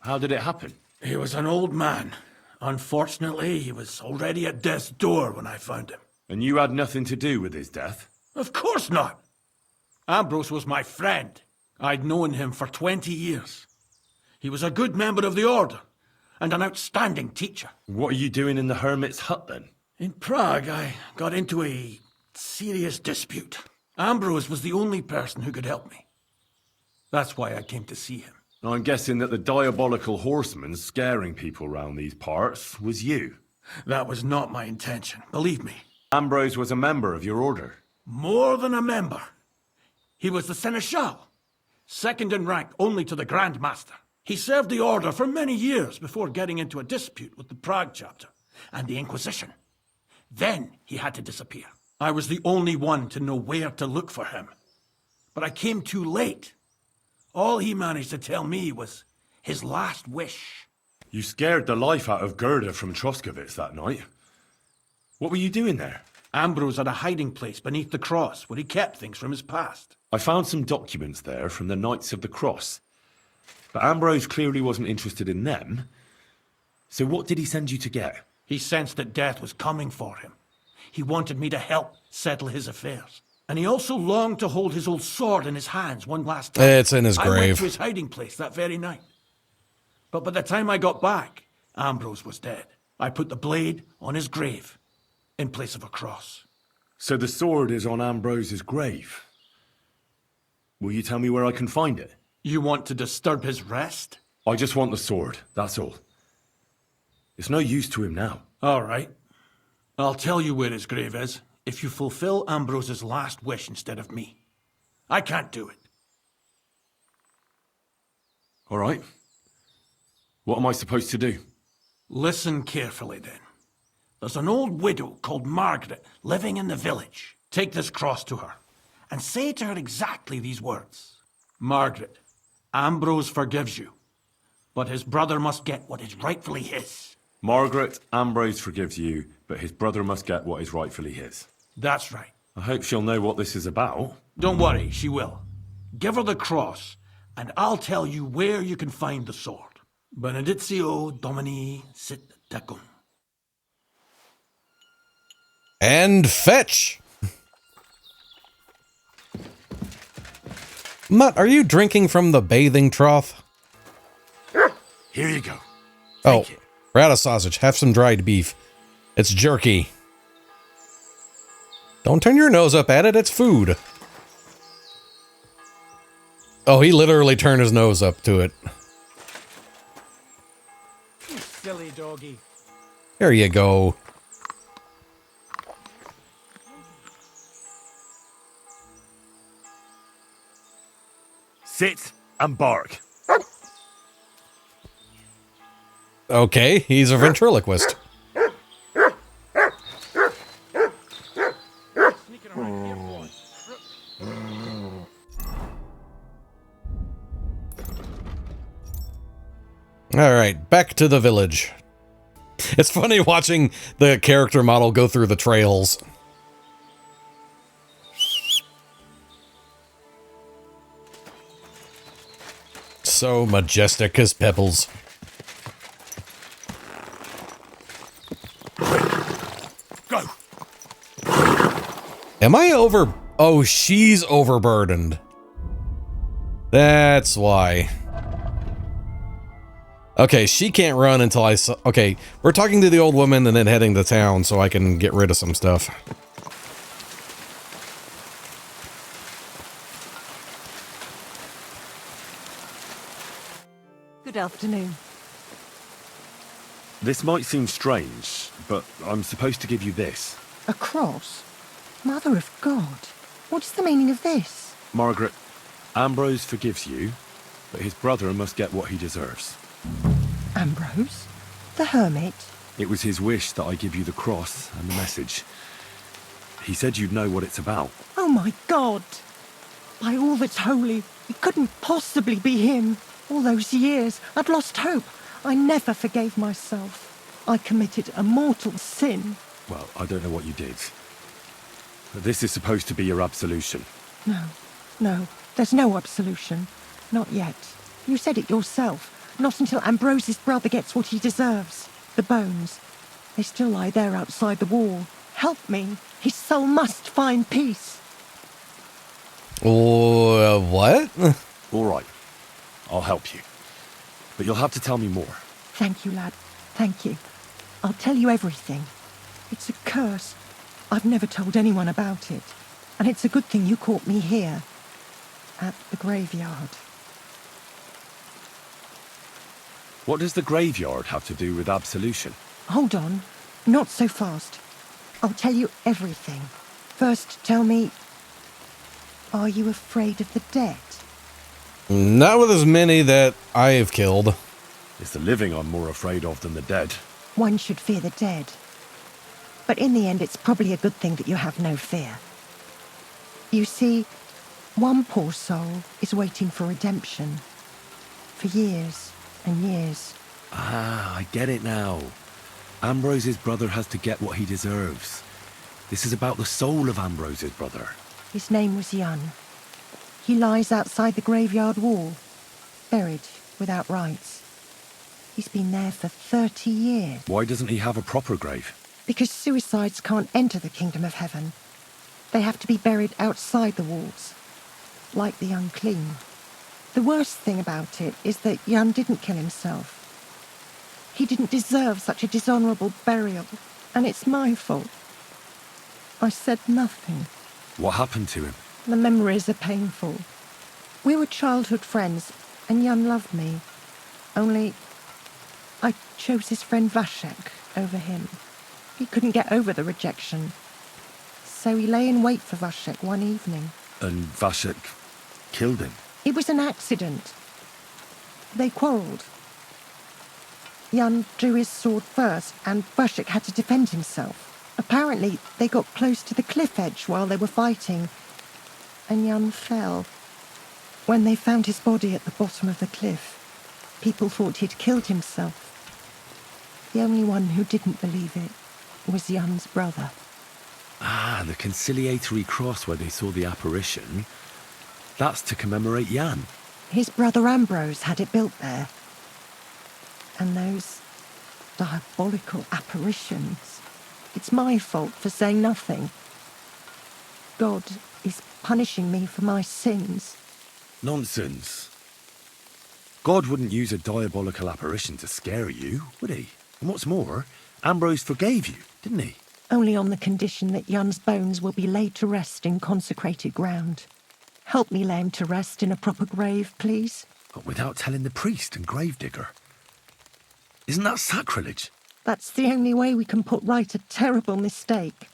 How did it happen? He was an old man. Unfortunately, he was already at death's door when I found him. And you had nothing to do with his death? Of course not. Ambrose was my friend. I'd known him for 20 years. He was a good member of the Order, and an outstanding teacher. What are you doing in the Hermit's hut, then? In Prague, I got into a serious dispute. Ambrose was the only person who could help me. That's why I came to see him. I'm guessing that the diabolical horseman scaring people round these parts was you. That was not my intention, believe me. Ambrose was a member of your order. More than a member. He was the Seneschal, second in rank only to the Grand Master. He served the Order for many years before getting into a dispute with the Prague chapter and the Inquisition. Then he had to disappear. I was the only one to know where to look for him. But I came too late. All he managed to tell me was his last wish. You scared the life out of Gerda from Troskovitz that night. What were you doing there? Ambrose had a hiding place beneath the cross where he kept things from his past. I found some documents there from the Knights of the Cross. But Ambrose clearly wasn't interested in them. So what did he send you to get? He sensed that death was coming for him. He wanted me to help settle his affairs. And he also longed to hold his old sword in his hands one last time. It's in his I went grave. to his hiding place that very night. But by the time I got back, Ambrose was dead. I put the blade on his grave in place of a cross. So the sword is on Ambrose's grave. Will you tell me where I can find it? You want to disturb his rest? I just want the sword, that's all. It's no use to him now. All right. I'll tell you where his grave is if you fulfill Ambrose's last wish instead of me. I can't do it. All right. What am I supposed to do? Listen carefully, then. There's an old widow called Margaret living in the village. Take this cross to her and say to her exactly these words. Margaret, Ambrose forgives you, but his brother must get what is rightfully his. Margaret, Ambrose forgives you, but his brother must get what is rightfully his. That's right. I hope she'll know what this is about. Don't worry, she will. Give her the cross, and I'll tell you where you can find the sword. Benedictio Domini sit tecum. And fetch! Mutt, are you drinking from the bathing trough? Here you go. Oh, rata sausage. Have some dried beef. It's jerky. Don't turn your nose up at it. It's food. Oh, he literally turned his nose up to it. You silly doggy. There you go. Sit and bark. Okay, he's a ventriloquist. Alright, back to the village. It's funny watching the character model go through the trails. So majestic as pebbles. Go. Am I over... Oh, she's overburdened. That's why. Okay, she can't run until I... Okay, we're talking to the old woman and then heading to town so I can get rid of some stuff. Good afternoon. This might seem strange, but I'm supposed to give you this. A cross? Mother of God. What's the meaning of this? Margaret, Ambrose forgives you, but his brother must get what he deserves. Ambrose? The Hermit? It was his wish that I give you the cross and the message. He said you'd know what it's about. Oh my God! By all that's holy, it couldn't possibly be him. All those years, I'd lost hope. I never forgave myself. I committed a mortal sin. Well, I don't know what you did. But this is supposed to be your absolution. No, there's no absolution. Not yet. You said it yourself. Not until Ambrose's brother gets what he deserves. The bones. They still lie there outside the wall. Help me. His soul must find peace. What? All right. I'll help you. But you'll have to tell me more. Thank you, lad. Thank you. I'll tell you everything. It's a curse. I've never told anyone about it. And it's a good thing you caught me here. At the graveyard. What does the graveyard have to do with absolution? Hold on. Not so fast. I'll tell you everything. First, tell me... Are you afraid of the dead? Not with as many that I have killed. It's the living I'm more afraid of than the dead. One should fear the dead. But in the end, it's probably a good thing that you have no fear. You see, one poor soul is waiting for redemption. For years and years. Ah, I get it now. Ambrose's brother has to get what he deserves. This is about the soul of Ambrose's brother. His name was Jan. He lies outside the graveyard wall, buried without rites. He's been there for 30 years. Why doesn't he have a proper grave? Because suicides can't enter the kingdom of heaven. They have to be buried outside the walls, like the unclean. The worst thing about it is that Jan didn't kill himself. He didn't deserve such a dishonourable burial, and it's my fault. I said nothing. What happened to him? The memories are painful. We were childhood friends, and Jan loved me. Only, I chose his friend Vashek over him. He couldn't get over the rejection. So he lay in wait for Vashek one evening. And Vashek killed him? It was an accident. They quarrelled. Jan drew his sword first, and Vashek had to defend himself. Apparently, they got close to the cliff edge while they were fighting, and Jan fell. When they found his body at the bottom of the cliff, people thought he'd killed himself. The only one who didn't believe it was Jan's brother. Ah, the conciliatory cross where they saw the apparition. That's to commemorate Jan. His brother Ambrose had it built there. And those diabolical apparitions. It's my fault for saying nothing. God is punishing me for my sins. Nonsense. God wouldn't use a diabolical apparition to scare you, would he? And what's more, Ambrose forgave you, didn't he? Only on the condition that Jan's bones will be laid to rest in consecrated ground. Help me lay him to rest in a proper grave, please. But without telling the priest and gravedigger. Isn't that sacrilege? That's the only way we can put right a terrible mistake.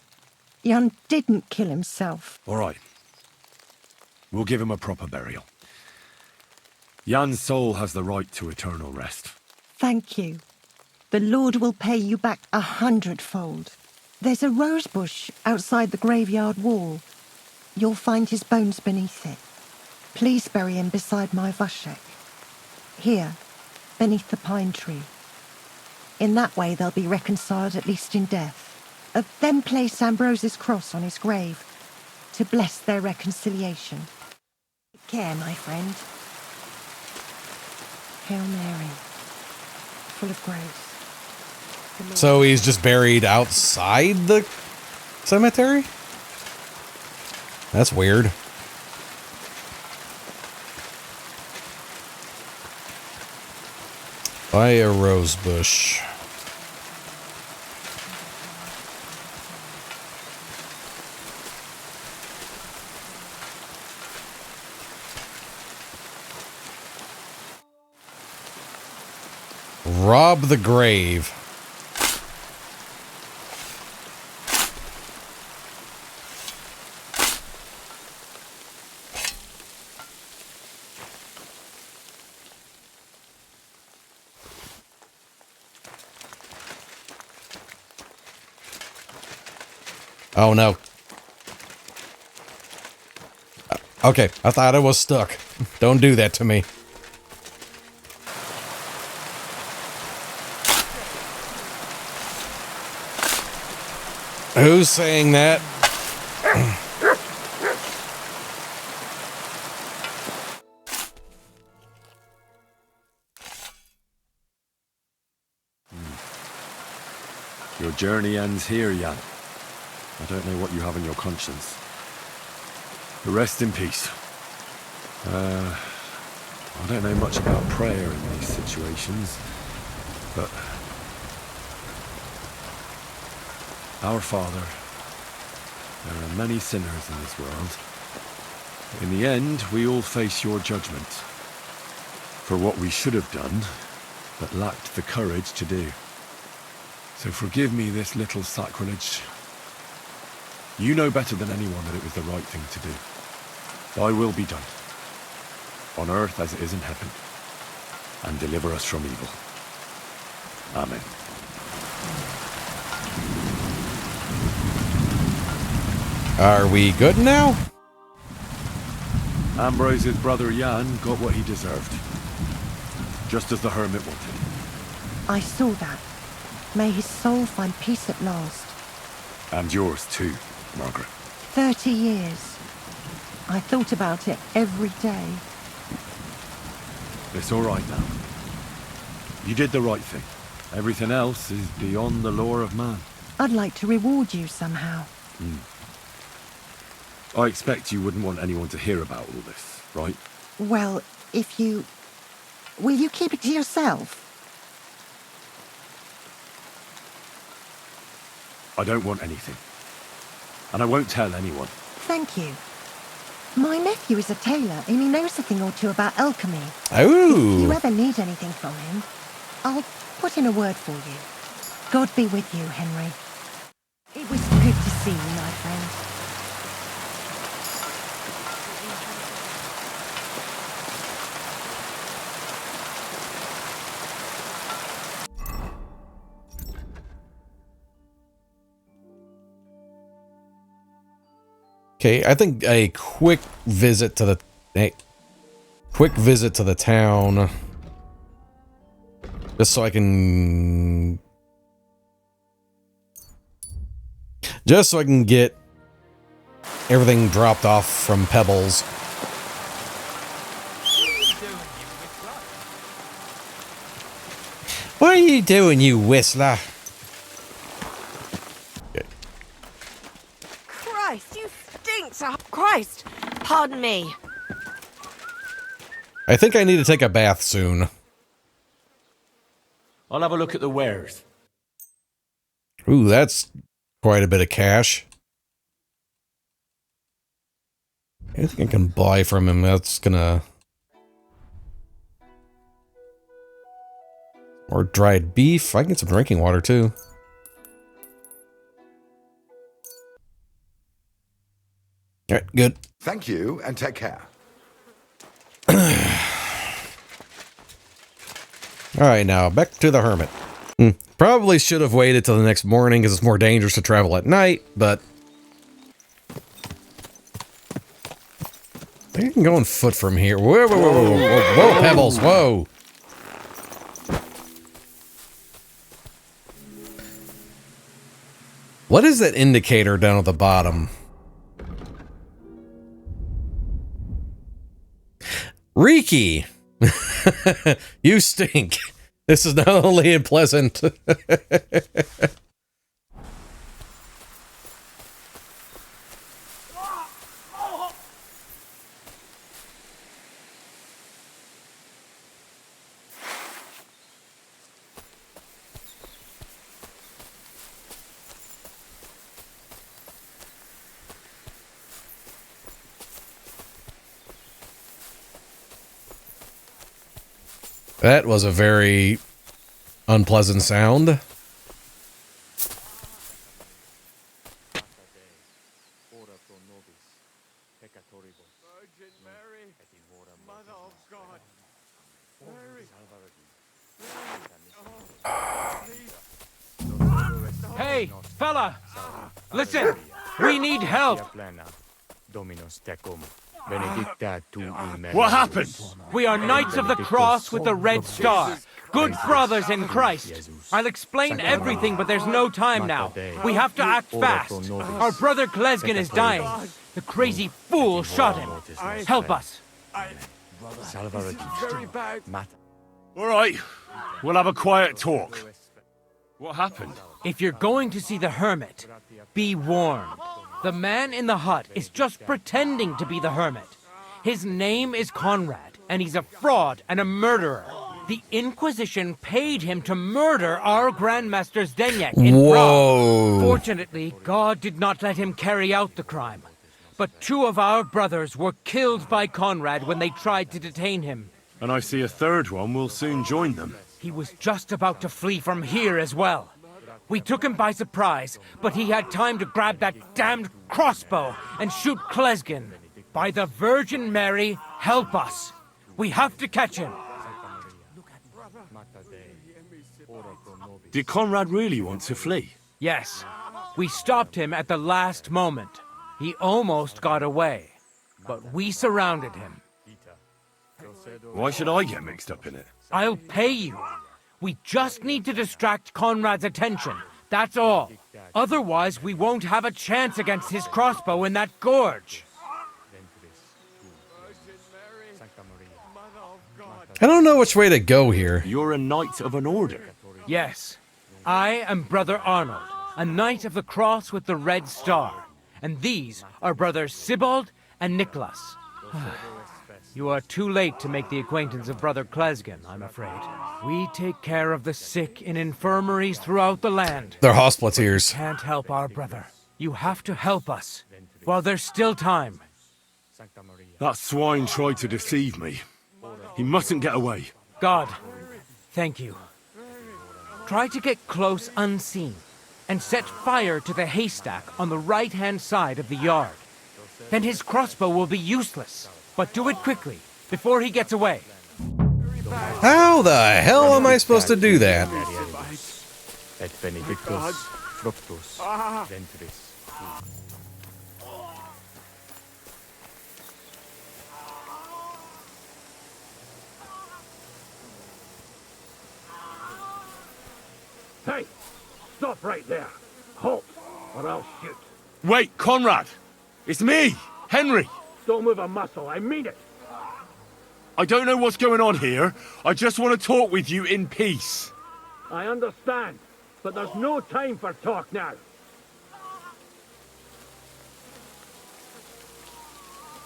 Jan didn't kill himself. All right. We'll give him a proper burial. Jan's soul has the right to eternal rest. Thank you. The Lord will pay you back 100-fold. There's a rose bush outside the graveyard wall. You'll find his bones beneath it. Please bury him beside my Vashek. Here, beneath the pine tree. In that way they'll be reconciled, at least in death. Then place Ambrose's cross on his grave to bless their reconciliation. Take care, my friend. Hail Mary, full of grace. So he's just buried outside the cemetery? That's weird. By a rose bush. Rob the grave. Oh no. Okay, I thought I was stuck. Don't do that to me. Who's saying that? Your journey ends here, Jan. I don't know what you have on your conscience. But rest in peace. I don't know much about prayer in these situations, but our Father, there are many sinners in this world. In the end, we all face your judgment for what we should have done, but lacked the courage to do. So forgive me this little sacrilege. You know better than anyone that it was the right thing to do. Thy will be done, on earth as it is in heaven, and deliver us from evil. Amen. Are we good now? Ambrose's brother Jan got what he deserved, just as the Hermit wanted. I saw that. May his soul find peace at last. And yours too, Margaret. 30 years. I thought about it every day. It's all right now. You did the right thing. Everything else is beyond the law of man. I'd like to reward you somehow. I expect you wouldn't want anyone to hear about all this, right? Well, if you... Will you keep it to yourself? I don't want anything. And I won't tell anyone. Thank you. My nephew is a tailor and he knows a thing or two about alchemy. Oh. If you ever need anything from him, I'll put in a word for you. God be with you, Henry. It was good to see you, my friend. Okay, I think a quick visit to the town, just so I can get everything dropped off from Pebbles. What are you doing, you whistler? Christ, you stink! Christ! Pardon me. I think I need to take a bath soon. I'll have a look at the wares. Ooh, that's quite a bit of cash. Anything I can buy from him, that's gonna... Or dried beef. I can get some drinking water, too. Alright, good. Thank you, and take care. Alright, now, back to the Hermit. Probably should have waited till the next morning, because it's more dangerous to travel at night, but... I think I can go on foot from here. Whoa, whoa, whoa, whoa, whoa, whoa, Pebbles, whoa! What is that indicator down at the bottom? Riki! You stink. This is not only unpleasant. That was a very unpleasant sound. Hey, fella! Listen! We need help! What happened? We are Knights of the Cross with the Red Star. Good brothers in Christ. I'll explain everything, but there's no time now. We have to act fast. Our brother Klesgen is dying. The crazy fool shot him. Help us. All right, we'll have a quiet talk. What happened? If you're going to see the Hermit, be warned. The man in the hut is just pretending to be the Hermit. His name is Conrad, and he's a fraud and a murderer. The Inquisition paid him to murder our Grandmaster Zdeněk in Prague. Fortunately, God did not let him carry out the crime. But 2 of our brothers were killed by Conrad when they tried to detain him. And I see a third one will soon join them. He was just about to flee from here as well. We took him by surprise, but he had time to grab that damned crossbow and shoot Klesgen. By the Virgin Mary, help us. We have to catch him. Did Conrad really want to flee? Yes. We stopped him at the last moment. He almost got away, but we surrounded him. Why should I get mixed up in it? I'll pay you. We just need to distract Conrad's attention. That's all. Otherwise, we won't have a chance against his crossbow in that gorge. I don't know which way to go here. You're a knight of an order. Yes. I am Brother Arnold, a knight of the cross with the Red Star. And these are brothers Sibald and Nicholas. You are too late to make the acquaintance of Brother Klesgen, I'm afraid. We take care of the sick in infirmaries throughout the land. They're hospitaliers. Can't help our brother. You have to help us, while there's still time. That swine tried to deceive me. He mustn't get away. God, thank you. Try to get close unseen, and set fire to the haystack on the right-hand side of the yard. Then his crossbow will be useless. But do it quickly, before he gets away. How the hell am I supposed to do that? Hey, stop right there. Halt, or I'll shoot. Wait, Conrad! It's me, Henry! Don't move a muscle, I mean it. I don't know what's going on here. I just want to talk with you in peace. I understand, but there's no time for talk now.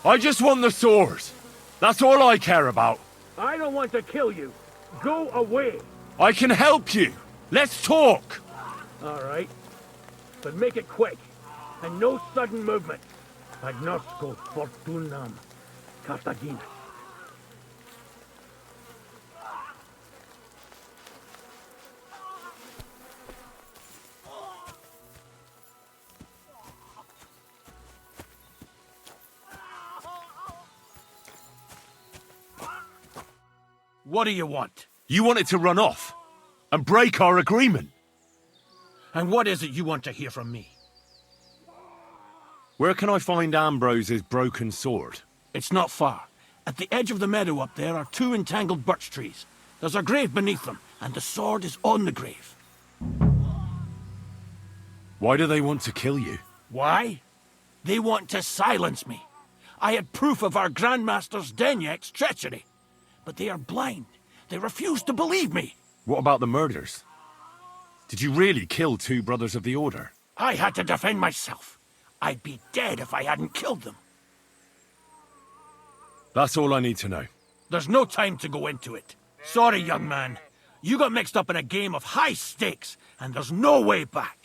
I just want the sword. That's all I care about. I don't want to kill you. Go away. I can help you. Let's talk. All right. But make it quick. And no sudden movement. Agnosco fortunam. Cartagena. What do you want? You want it to run off and break our agreement. And what is it you want to hear from me? Where can I find Ambrose's broken sword? It's not far. At the edge of the meadow up there are 2 entangled birch trees. There's a grave beneath them, and the sword is on the grave. Why do they want to kill you? Why? They want to silence me. I had proof of our Grandmaster Zdeněk's treachery. But they are blind. They refuse to believe me. What about the murders? Did you really kill 2 brothers of the Order? I had to defend myself. I'd be dead if I hadn't killed them. That's all I need to know. There's no time to go into it. Sorry, young man. You got mixed up in a game of high stakes, and there's no way back.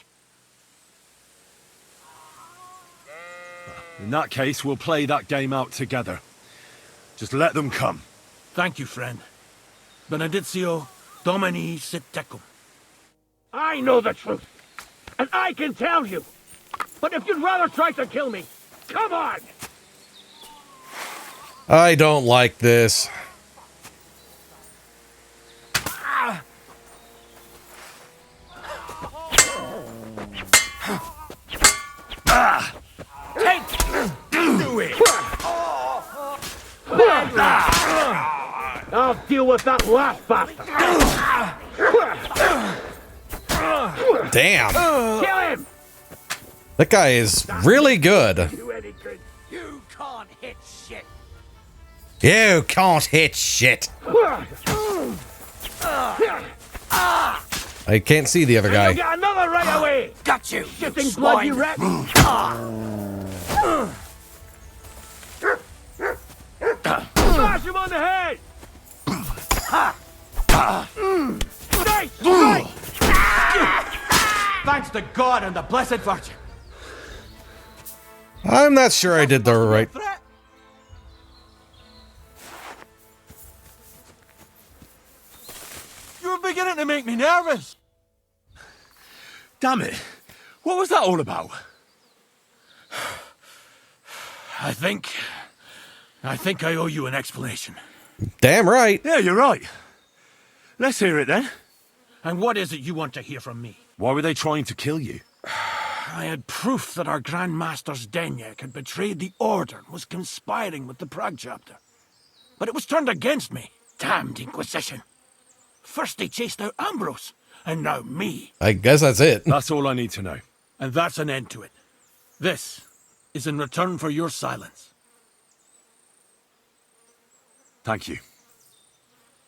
In that case, we'll play that game out together. Just let them come. Thank you, friend. Benedictio Domini sit tecum. I know the truth, and I can tell you. But if you'd rather try to kill me, come on! I don't like this. Take! Do it! I'll deal with that last bastard! Damn! Kill him! That guy is really good. You can't hit shit. You can't hit shit. I can't see the other You guy. got another right away! Got you, Shitting blood, you rat! Smash him on the head! Nice! Right! Thanks to God and the Blessed Virgin. I'm not sure I did the right. You're beginning to make me nervous. Damn it. What was that all about? I think I owe you an explanation. Damn right. Yeah, you're right. Let's hear it then. And what is it you want to hear from me? Why were they trying to kill you? I had proof that our Grand Master's Denyak had betrayed the Order and was conspiring with the Prague chapter. But it was turned against me. Damned Inquisition. First they chased out Ambrose, and now me. I guess that's it. That's all I need to know. And that's an end to it. This is in return for your silence. Thank you.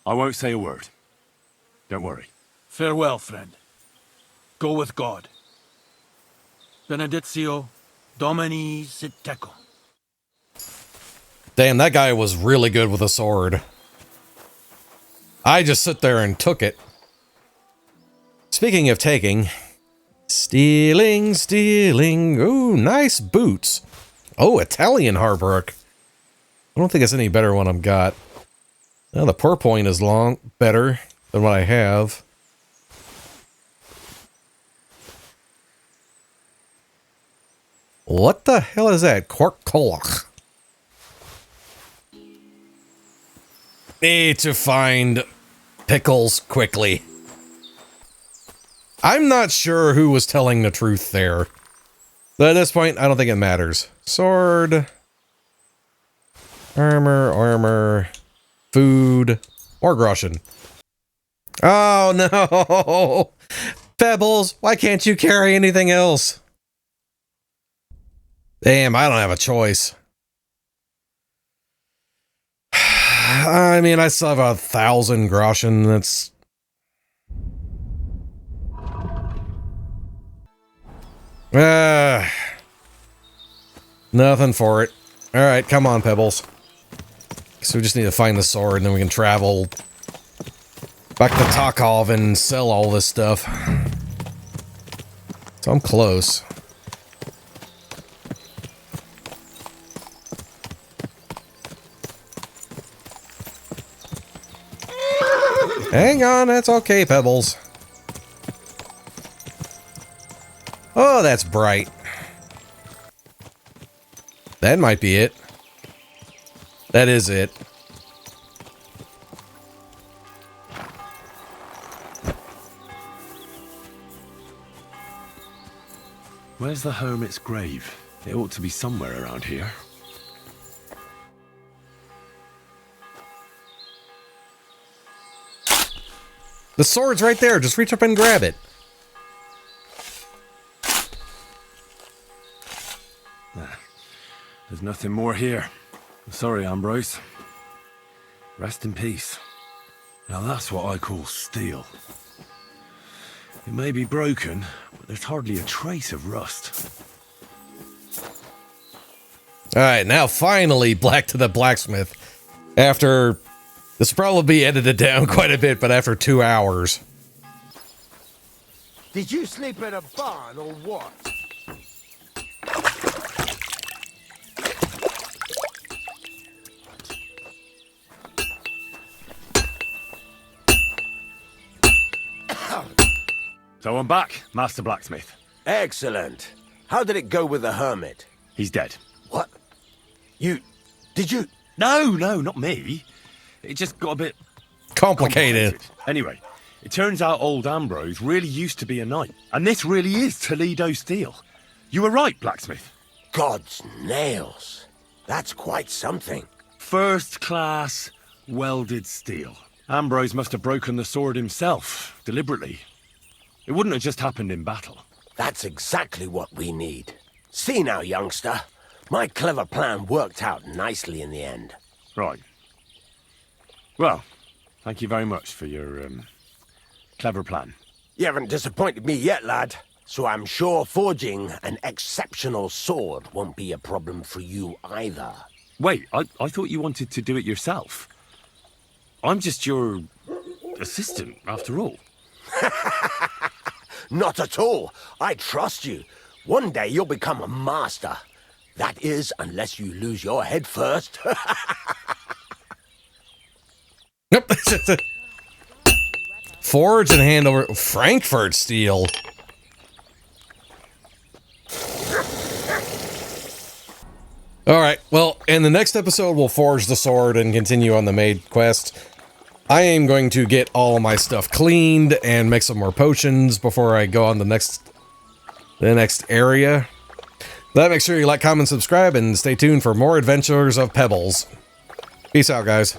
I won't say a word. Don't worry. Farewell, friend. Go with God. Benedictio Domini sit tecum. Damn, that guy was really good with a sword. I just sit there and took it. Speaking of taking, stealing. Ooh, nice boots. Oh, Italian hardwork. I don't think it's any better one I've got. Now the purpoint is better than what I have. What the hell is that? Quark Kolach. Need to find pickles quickly. I'm not sure who was telling the truth there. But at this point, I don't think it matters. Sword. Armor. Food. Or Groshen. Oh no! Pebbles, why can't you carry anything else? Damn, I don't have a choice. I mean, I still have 1,000 Groshen. That's... nothing for it. Alright, come on, Pebbles. So we just need to find the sword, and then we can travel back to Takov and sell all this stuff. So I'm close. Hang on, that's okay, Pebbles. Oh, that's bright. That might be it. That is it. Where's the Hermit's grave? It ought to be somewhere around here. The sword's right there. Just reach up and grab it. There's nothing more here. Sorry, Ambrose. Rest in peace. Now that's what I call steel. It may be broken, but there's hardly a trace of rust. Alright, now finally back to the blacksmith. After... This will probably be edited down quite a bit, but after 2 hours. Did you sleep in a barn or what? So I'm back, Master Blacksmith. Excellent. How did it go with the Hermit? He's dead. What? Did you? No, not me. It just got a bit... complicated. Anyway, it turns out old Ambrose really used to be a knight. And this really is Toledo Steel. You were right, Blacksmith. God's nails. That's quite something. First class welded steel. Ambrose must have broken the sword himself, deliberately. It wouldn't have just happened in battle. That's exactly what we need. See now, youngster. My clever plan worked out nicely in the end. Right. Well, thank you very much for your, clever plan. You haven't disappointed me yet, lad. So I'm sure forging an exceptional sword won't be a problem for you either. Wait, I thought you wanted to do it yourself. I'm just your assistant, after all. Not at all. I trust you. One day you'll become a master. That is, unless you lose your head first. Nope. Forge and hand over Frankfurt steel. Alright, well, in the next episode, we'll forge the sword and continue on the maid quest. I am going to get all of my stuff cleaned and make some more potions before I go on the next area. That, make sure you like, comment, subscribe, and stay tuned for more adventures of Pebbles. Peace out, guys.